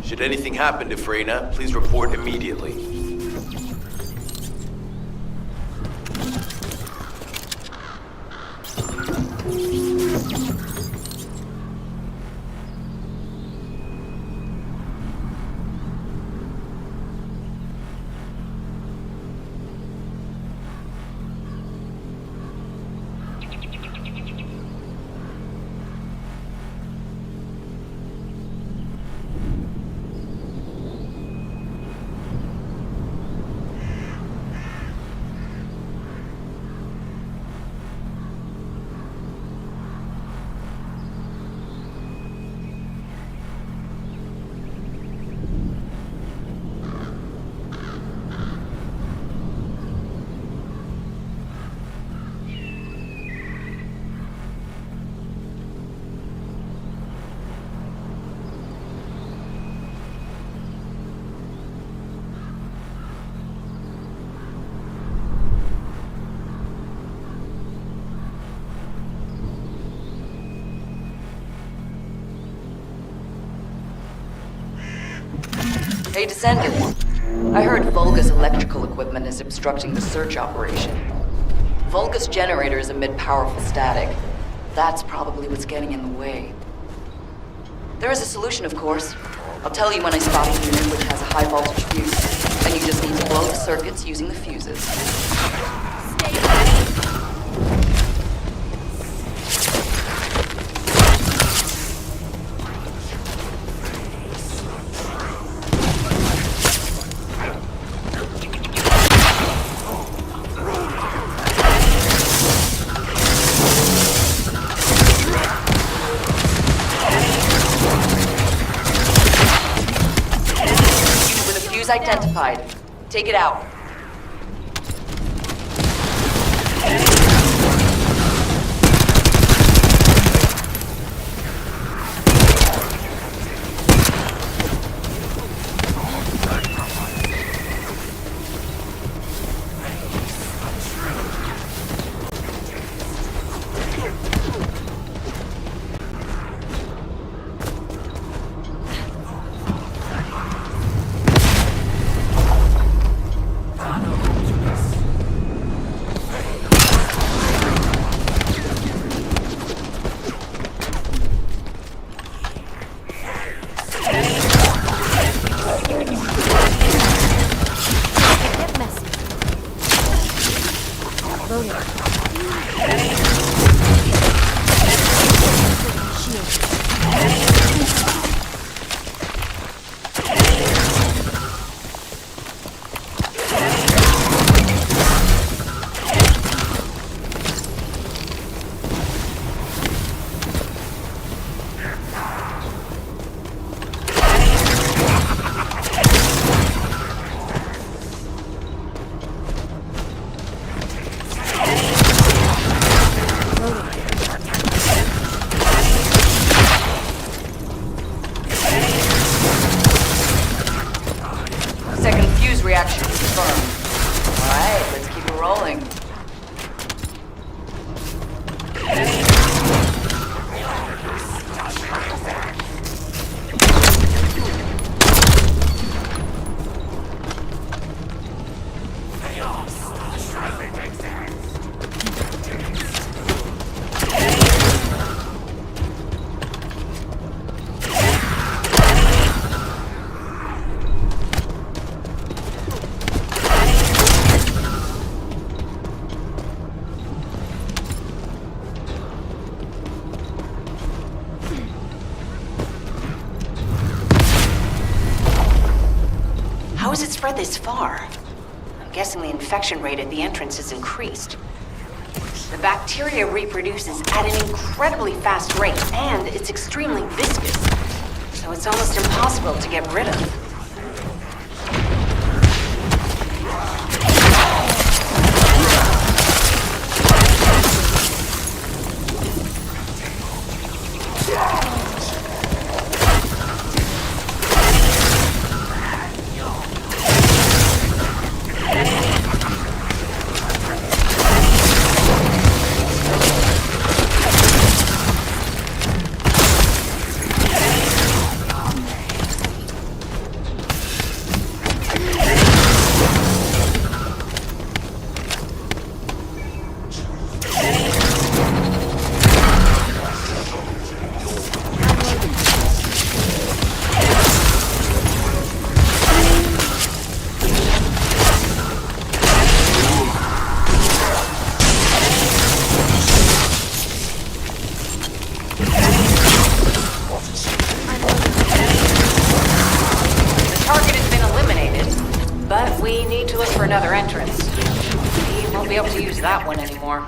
Should anything happen to Freyna, please report immediately. Hey, Descendant. I heard Volga's electrical equipment is obstructing the search operation. Volga's generators emit powerful static. That's probably what's getting in the way. There is a solution, of course. I'll tell you when I spot a unit which has a high voltage fuse, and you just need to blow the circuits using the fuses. Identified. Take it out. Spread this far? I'm guessing the infection rate at the entrance has increased. The bacteria reproduces at an incredibly fast rate, and it's extremely viscous, so it's almost impossible to get rid of. Thanks. We won't be able to use that one anymore.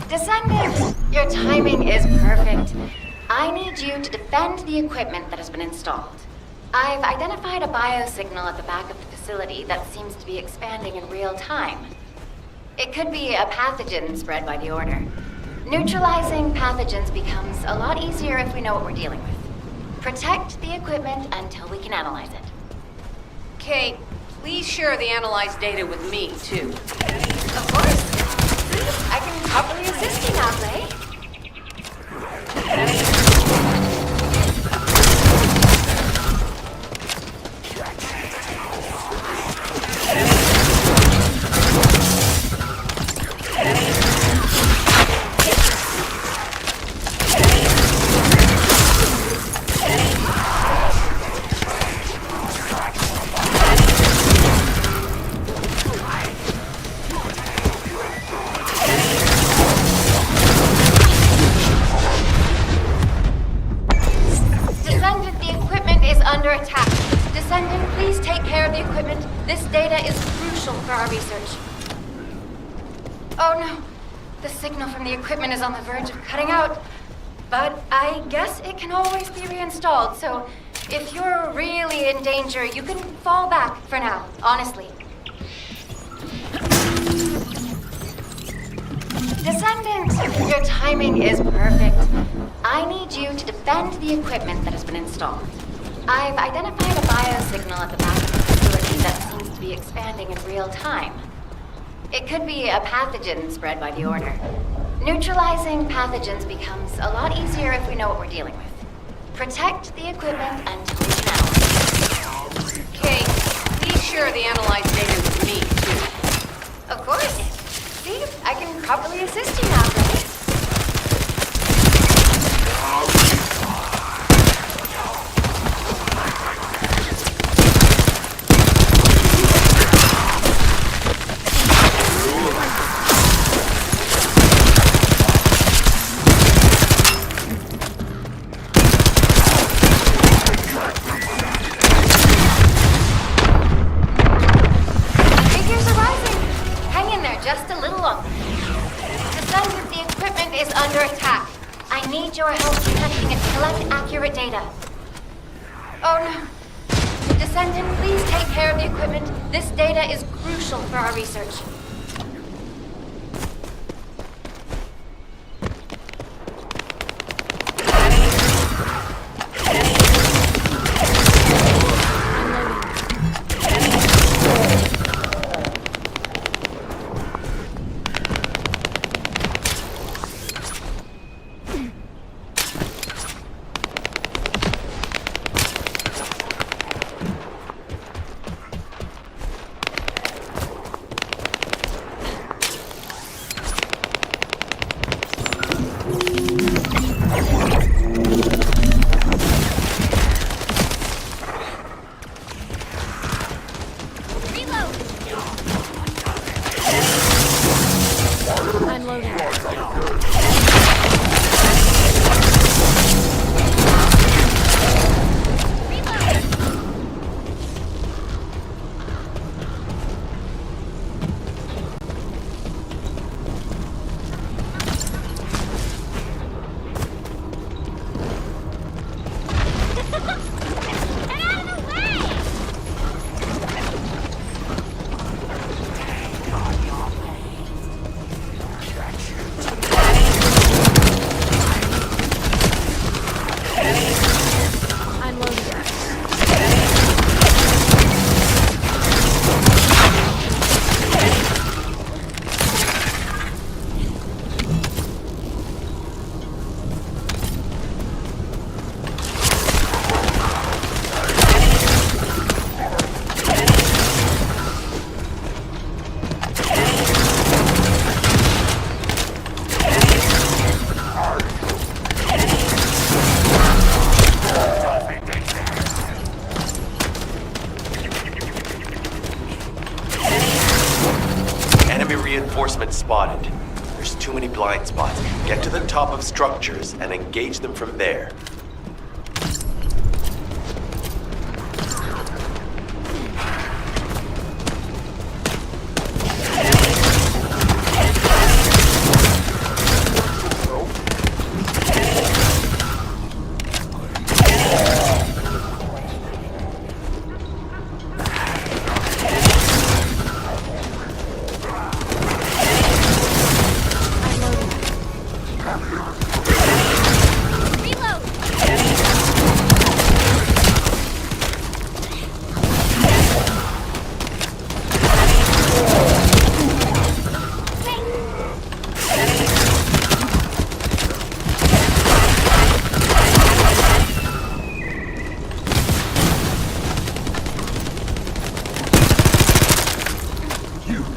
Descendant, your timing is perfect. I need you to defend the equipment that has been installed. I've identified a biosignal at the back of the facility that seems to be expanding in real time. It could be a pathogen spread by the Order. Neutralizing pathogens becomes a lot easier if we know what we're dealing with. Protect the equipment until we can analyze it. Kate, please share the analyzed data with me, too. Of course. I can properly assist you now, Clay. Oh no! The signal from the equipment is on the verge of cutting out. But I guess it can always be reinstalled, so if you're really in danger, you can fall back for now, honestly. Descendant, your timing is perfect. I need you to defend the equipment that has been installed. I've identified a biosignal at the back of the facility that seems to be expanding in real time. It could be a pathogen spread by the Order. Neutralizing pathogens becomes a lot easier if we know what we're dealing with. Protect the equipment until we can analyze it. Kate, please share the analyzed data with me, too. Of course. See, I can properly assist you now, Clay. Just a little longer. Descendant, the equipment is under attack. I need your help detecting it to collect accurate data. Oh no. Descendant, please take care of the equipment. This data is crucial for our research. Reinforcements spotted. There's too many blind spots. Get to the top of structures and engage them from there.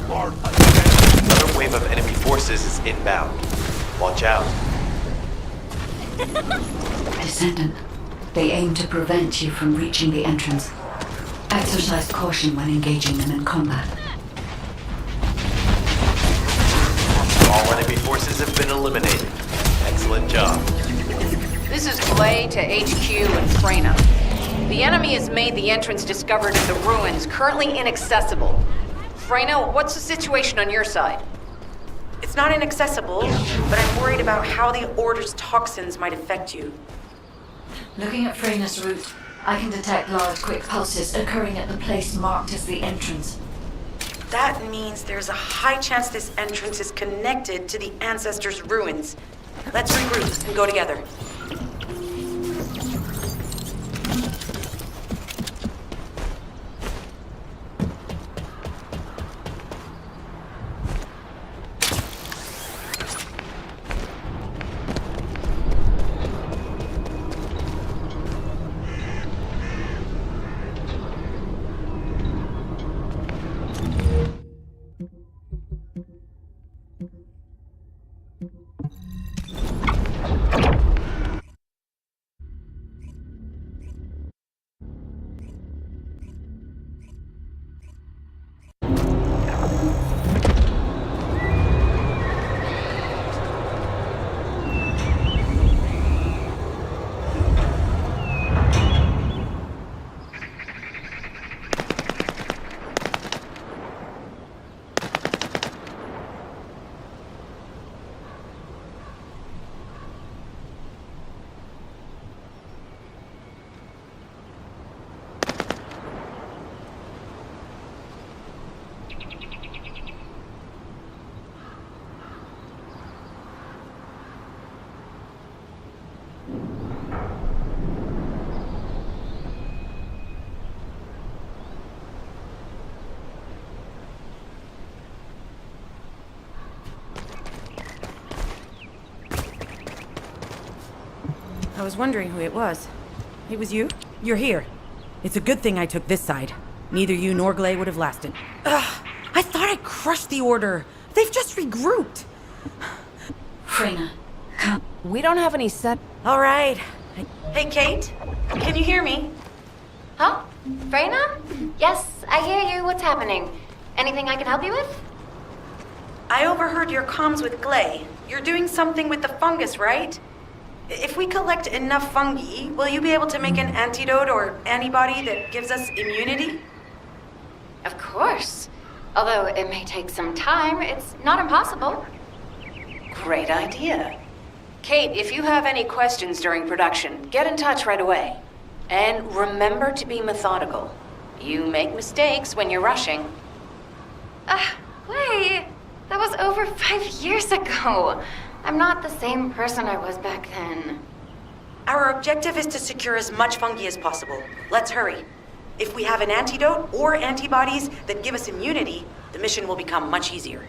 Another wave of enemy forces is inbound. Watch out. Descendant, they aim to prevent you from reaching the entrance. Exercise caution when engaging them in combat. All enemy forces have been eliminated. Excellent job. This is Clay to HQ and Freyna. The enemy has made the entrance discovered in the ruins currently inaccessible. Freyna, what's the situation on your side? It's not inaccessible, but I'm worried about how the Order's toxins might affect you. Looking at Freyna's route, I can detect large quick pulses occurring at the place marked as the entrance. That means there's a high chance this entrance is connected to the Ancestors' ruins. Let's regroup and go together. I was wondering who it was. It was you? You're here. It's a good thing I took this side. Neither you nor Glay would have lasted. Ugh! I thought I crushed the Order. They've just regrouped. Freyna, come. We don't have any set. All right. Hey, Kate. Can you hear me? Huh? Freyna? Yes, I hear you. What's happening? Anything I can help you with? I overheard your comms with Glay. You're doing something with the fungus, right? If we collect enough fungi, will you be able to make an antidote or antibody that gives us immunity? Of course. Although it may take some time, it's not impossible. Great idea. Kate, if you have any questions during production, get in touch right away. And remember to be methodical. You make mistakes when you're rushing. Wait. That was over 5 years ago. I'm not the same person I was back then. Our objective is to secure as much fungi as possible. Let's hurry. If we have an antidote or antibodies that give us immunity, the mission will become much easier.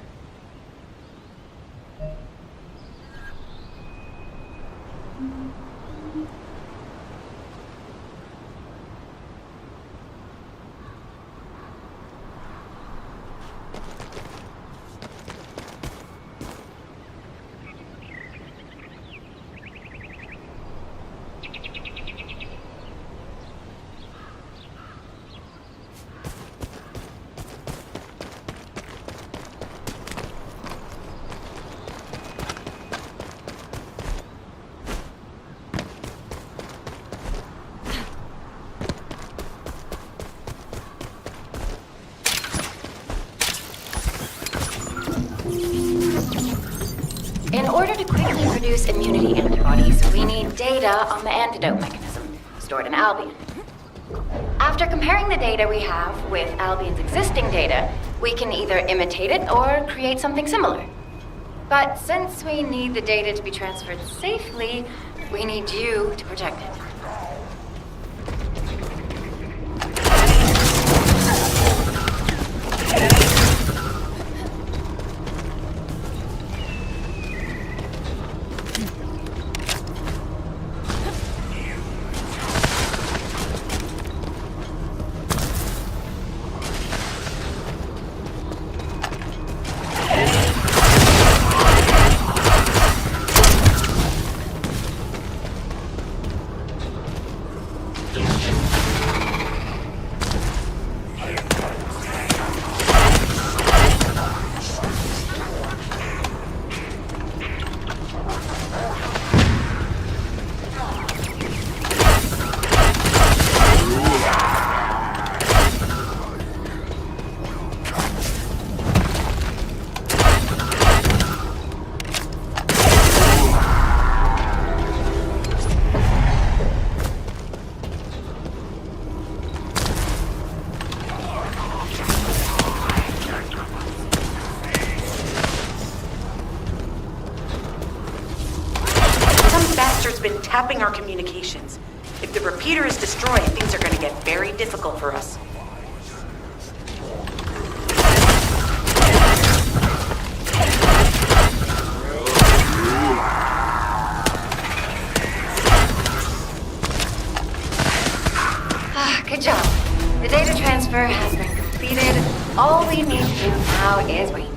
order to quickly produce immunity antibodies, we need data on the antidote mechanism, stored in Albion. After comparing the data we have with Albion's existing data, we can either imitate it or create something similar. But since we need the data to be transferred safely, we need you to protect it. Been tapping our communications. If the repeater is destroyed, things are going to get very difficult for us. Good job. The data transfer has been completed. All we need to do now is wait.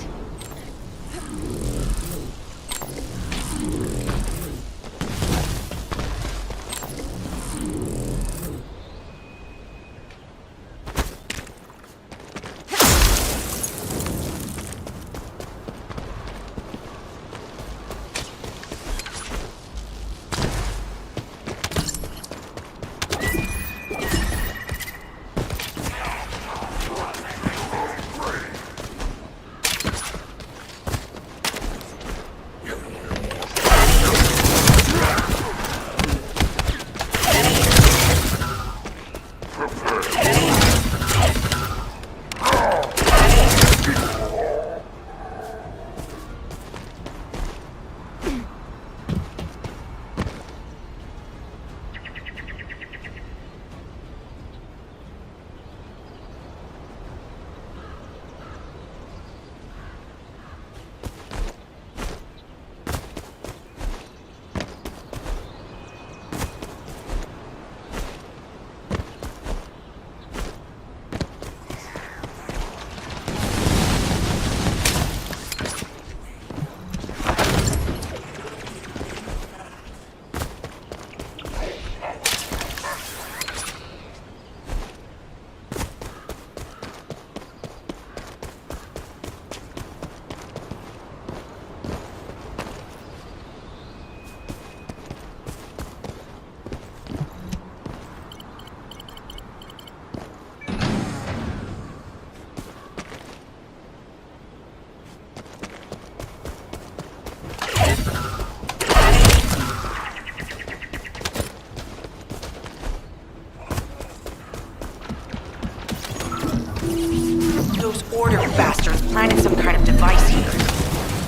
Those order bastards planted some kind of device here.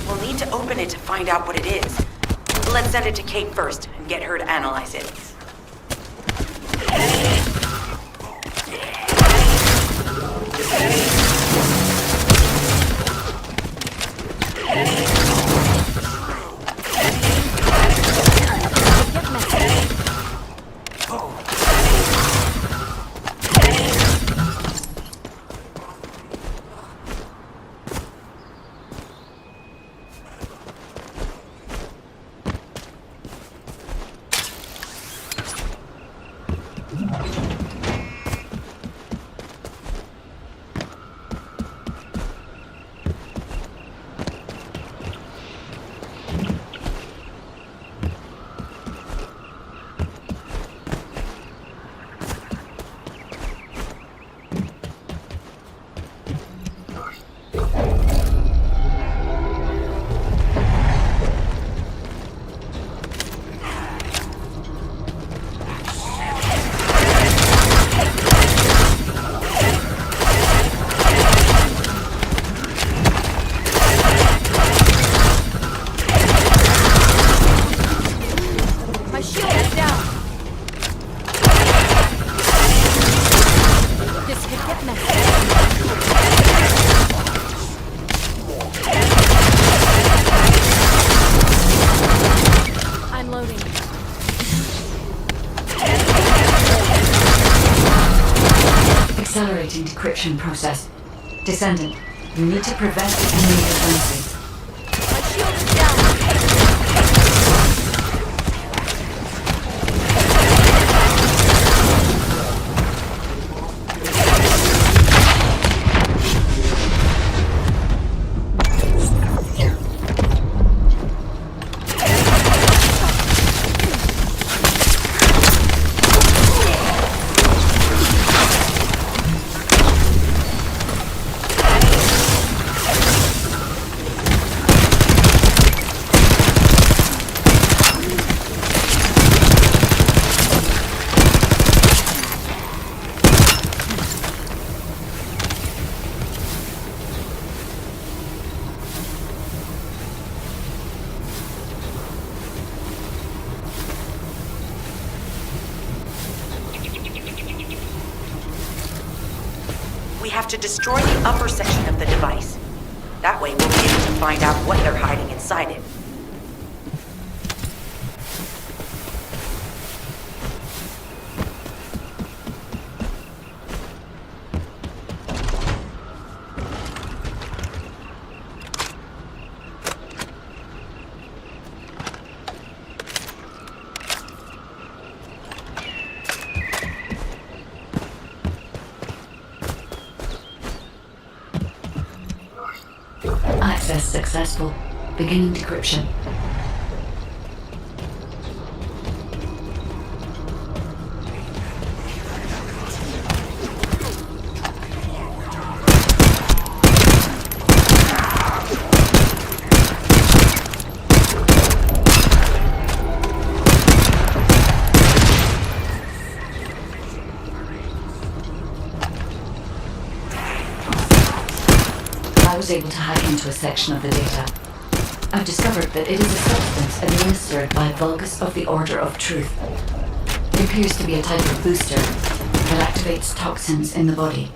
We'll need to open it to find out what it is. Let's send it to Kate first and get her to analyze it. decryption process. Descendant, you need to prevent the enemy advancing. My shield is down. We have to destroy the upper section of the device. That way we'll be able to find out what they're hiding inside it. Access successful. Beginning decryption. I was able to hack into a section of the data. I've discovered that it is a substance administered by Vulgus of the Order of Truth. It appears to be a type of booster that activates toxins in the body.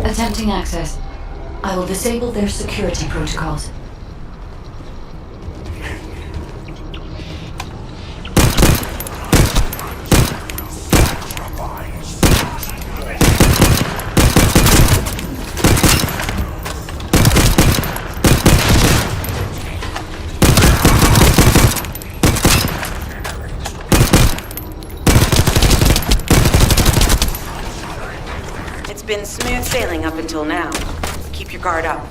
Attempting access. I will disable their security protocols. It's been smooth sailing up until now. Keep your guard up.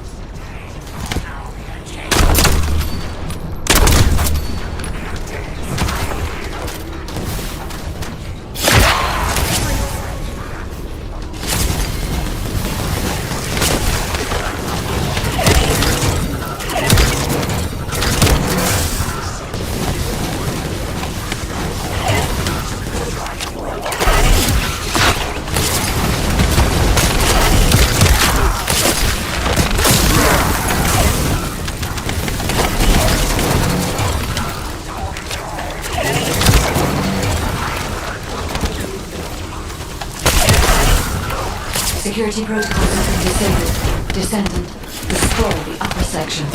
Security protocols have been disabled. Descendant, destroy the upper section.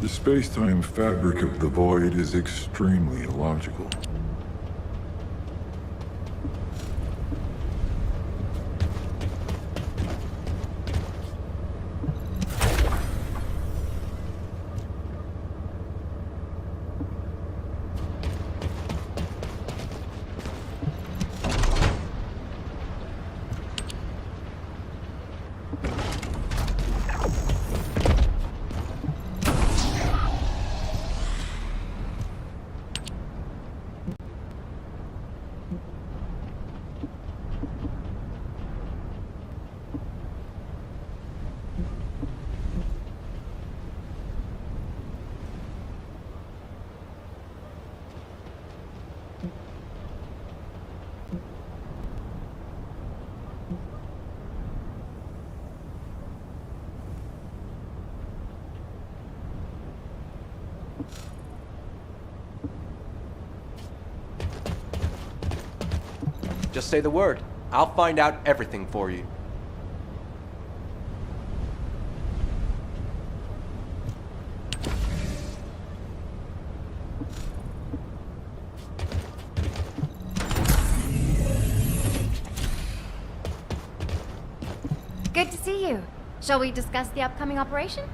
The space-time fabric of the void is extremely illogical. Just say the word. I'll find out everything for you. Good to see you. Shall we discuss the upcoming operation?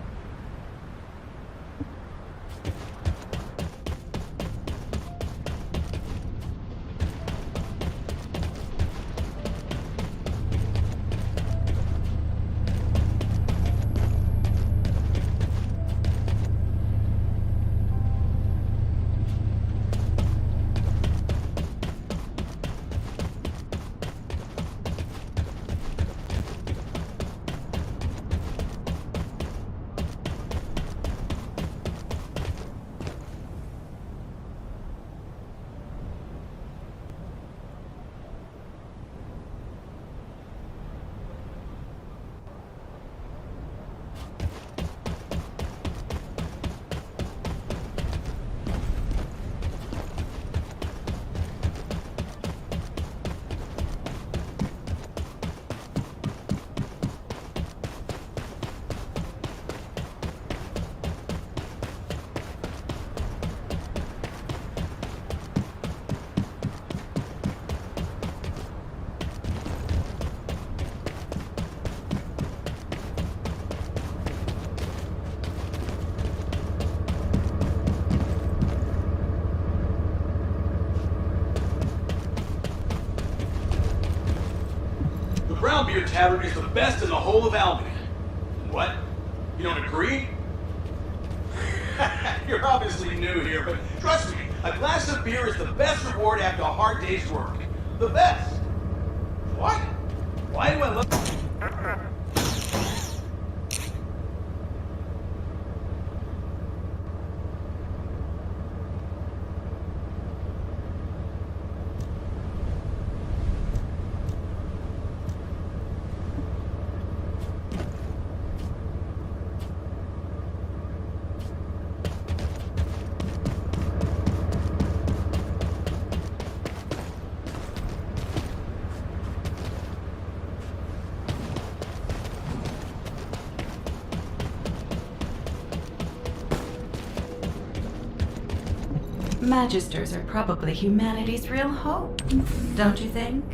Brownbeard Tavern is the best in the whole of Albany. What? You don't agree? You're obviously new here, but trust me, a glass of beer is the best reward after a hard day's work. The best. What? Why do I look... Magisters are probably humanity's real hope, don't you think?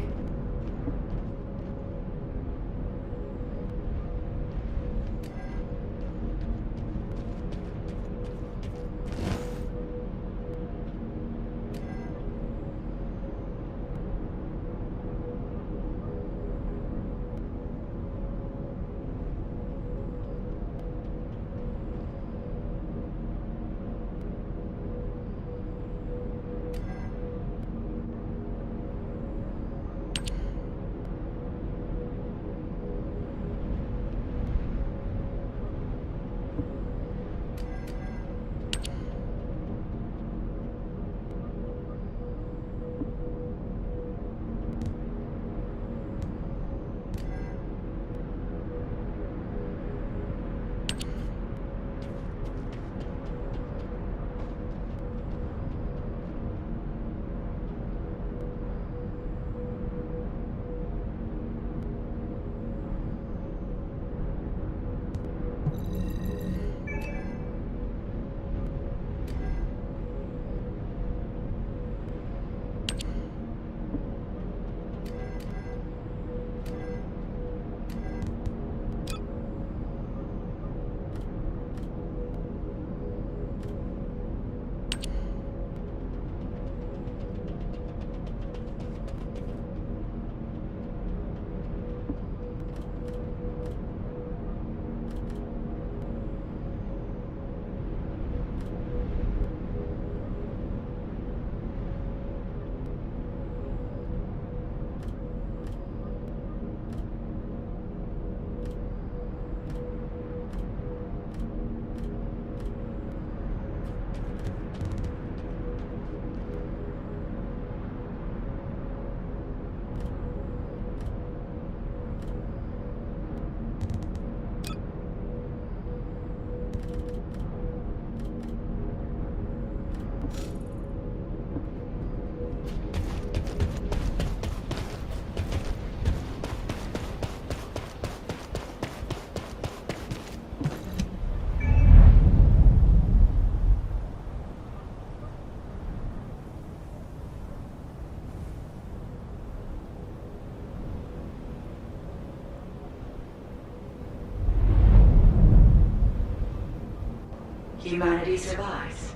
humanity survives.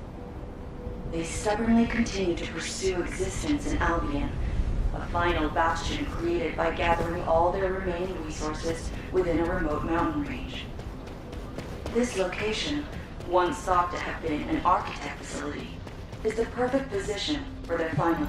They stubbornly continue to pursue existence in Albion, a final bastion created by gathering all their remaining resources within a remote mountain range. This location, once thought to have been an architect facility, is the perfect position for their final...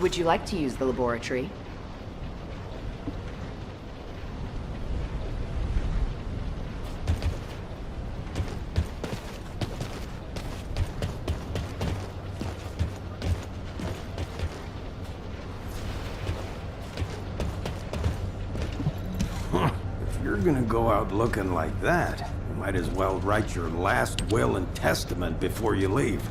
Would you like to use the laboratory? If you're gonna go out looking like that, you might as well write your last will and testament before you leave.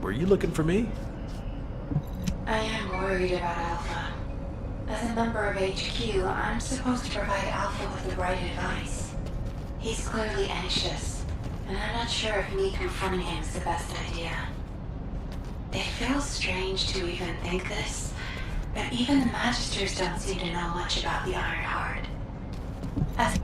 Were you looking for me? I am worried about Alpha. As a member of HQ, I'm supposed to provide Alpha with the right advice. He's clearly anxious, and I'm not sure if me confronting him is the best idea. It feels strange to even think this, but even the Magisters don't seem to know much about the Iron Heart. As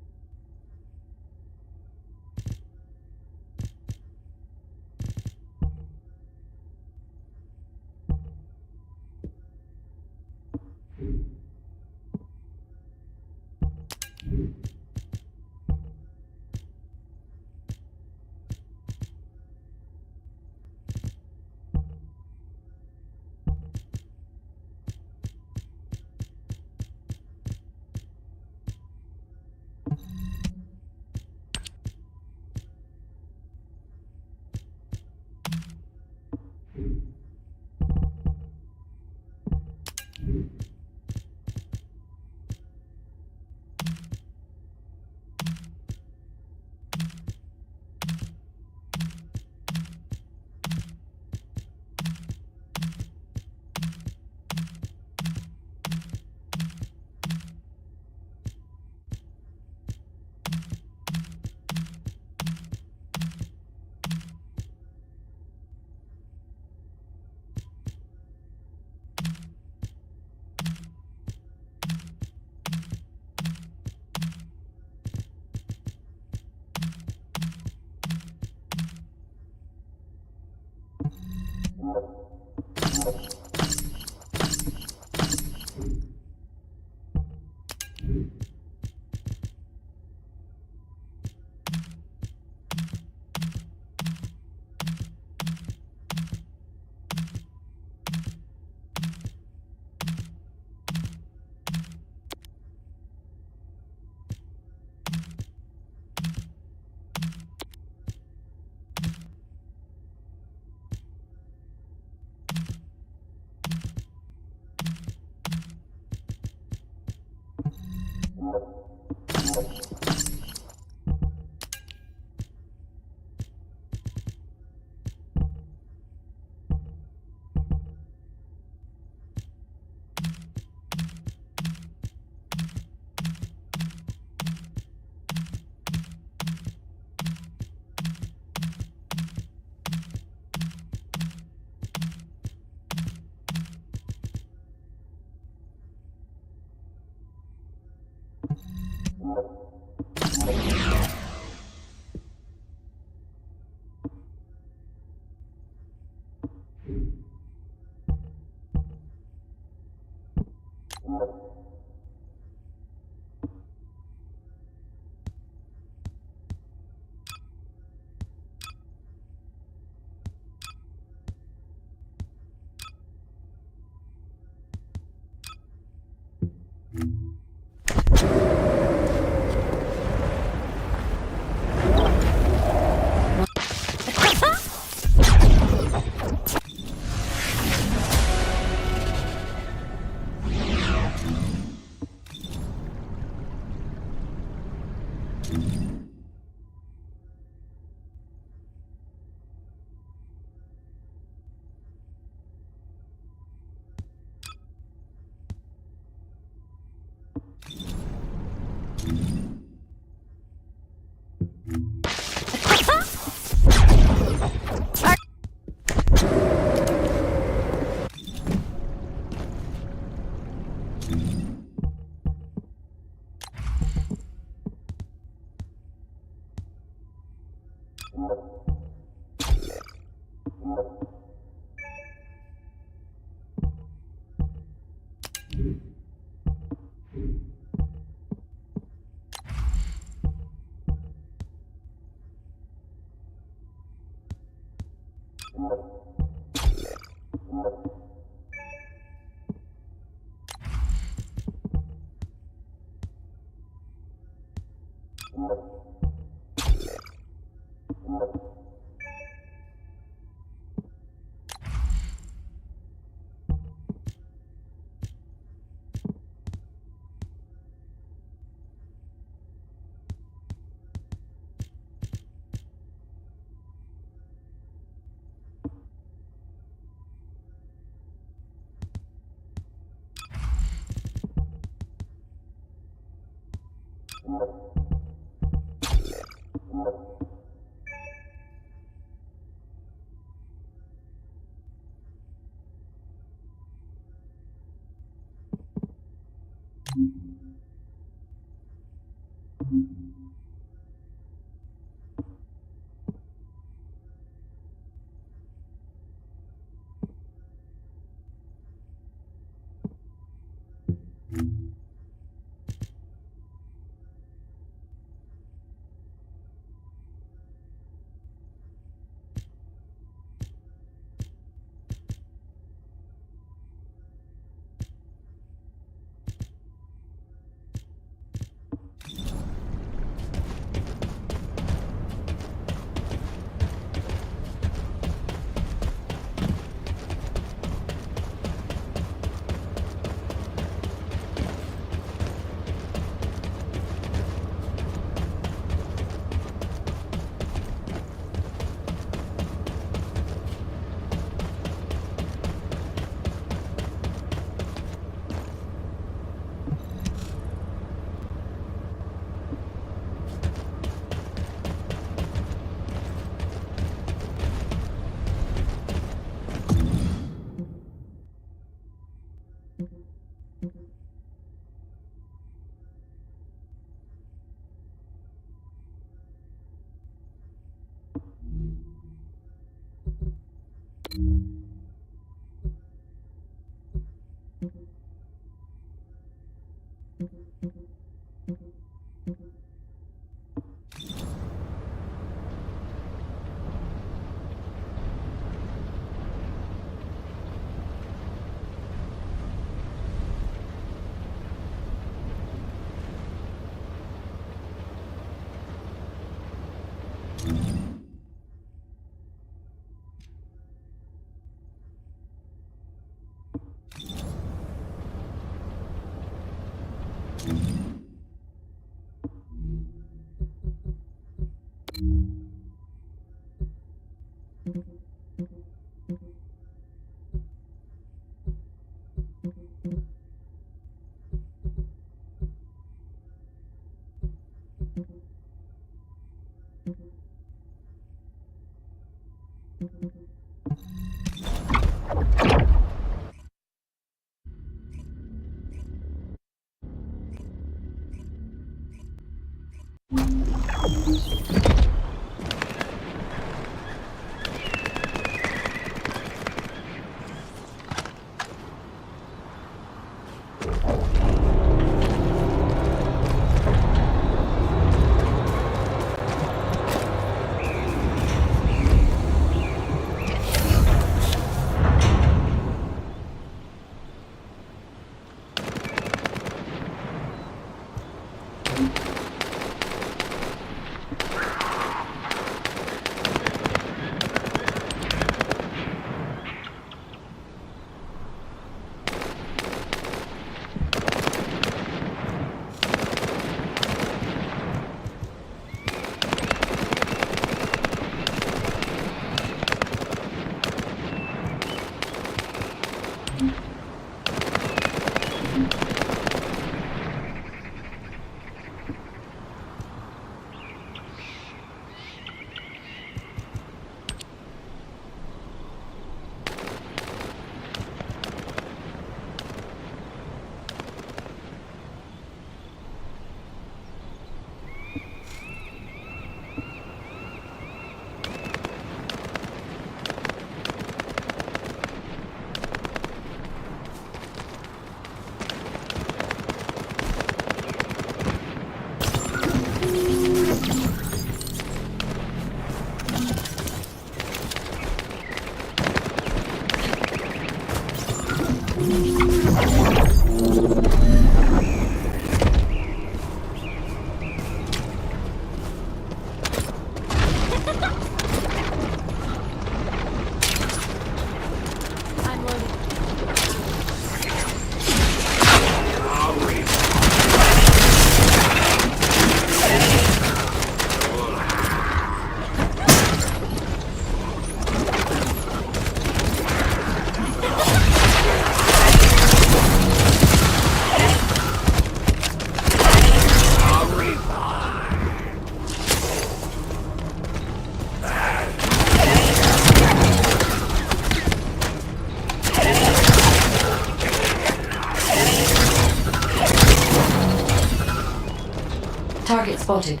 Target spotted.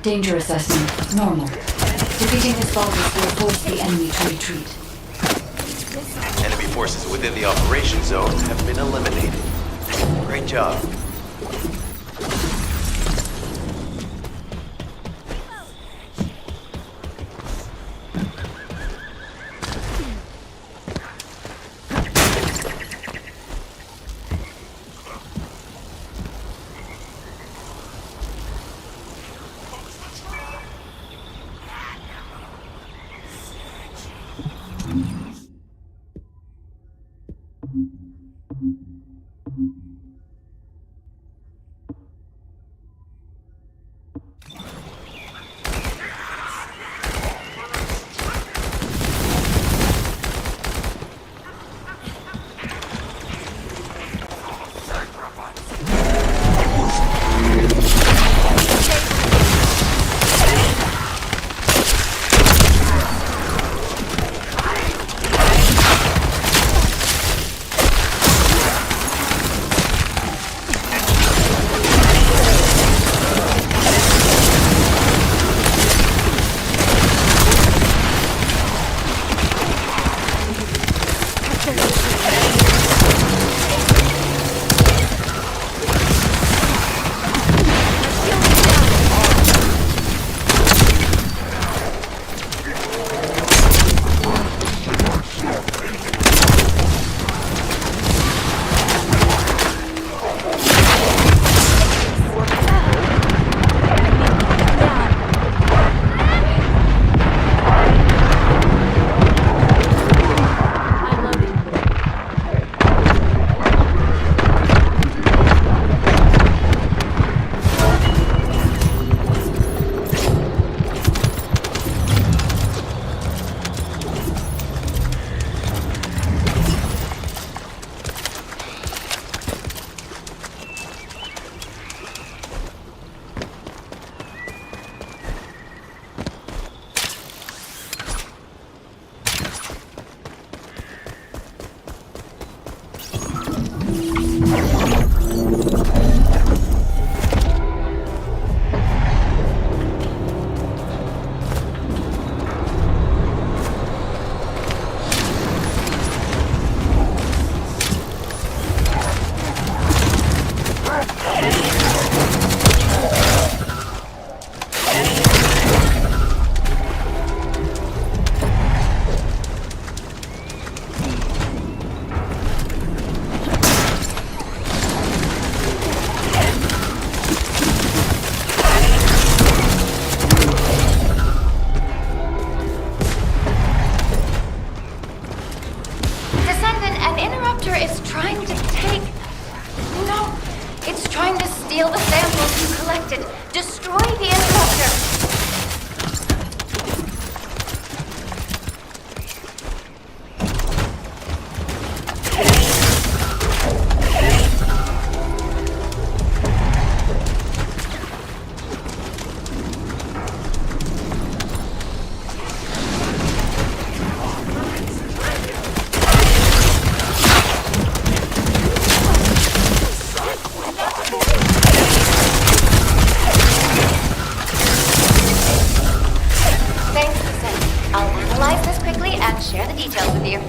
Danger assessment. Normal. Defeating this Vulgus will force the enemy to retreat. Enemy forces within the operation zone have been eliminated. Great job. steal the samples you collected. Destroy the interruptor. Share the details with you.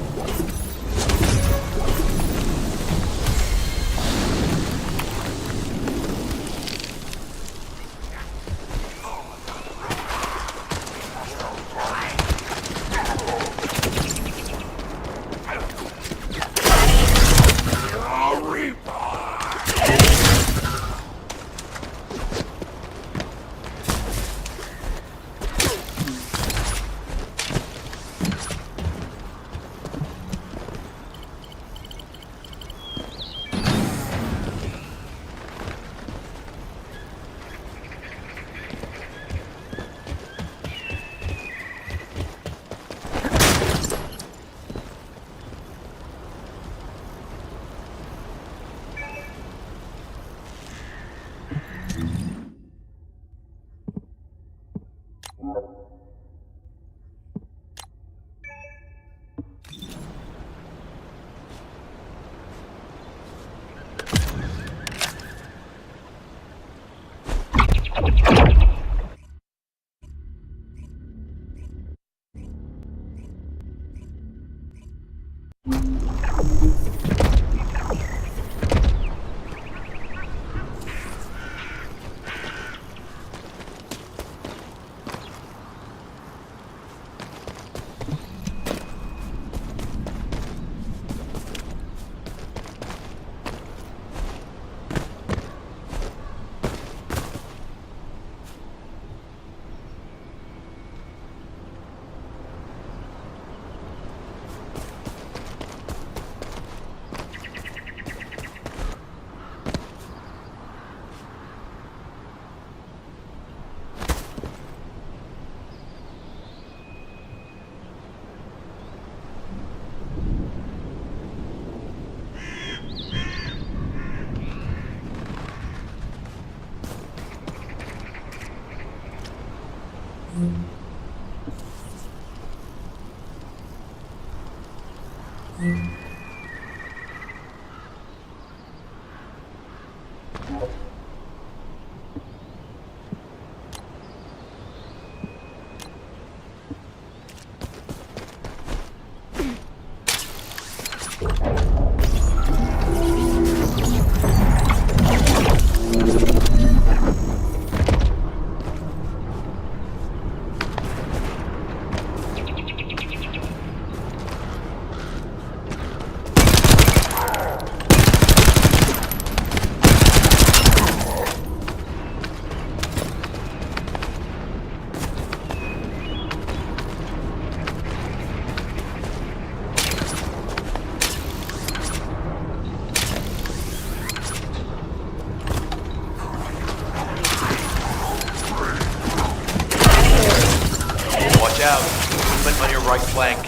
Out. Movement on your right flank.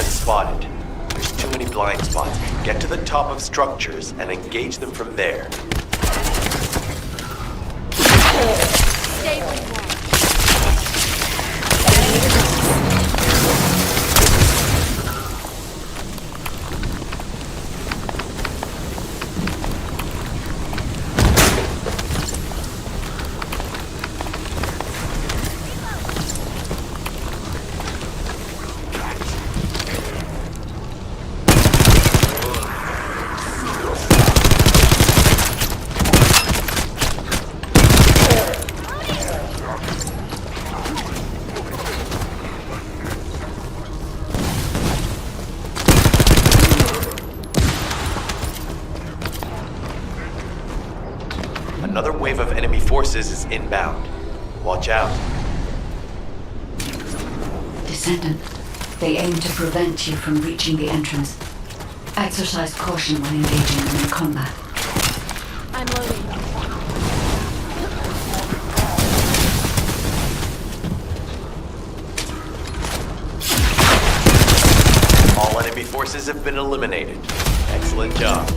been spotted. There's too many blind spots. Get to the top of structures and engage them from there. Stay where you are. Another wave of enemy forces is inbound. Watch out. Descendant, they aim to prevent you from reaching the entrance. Exercise caution when engaging them in combat. I'm loading. All enemy forces have been eliminated. Excellent job.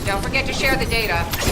Don't forget to share the data.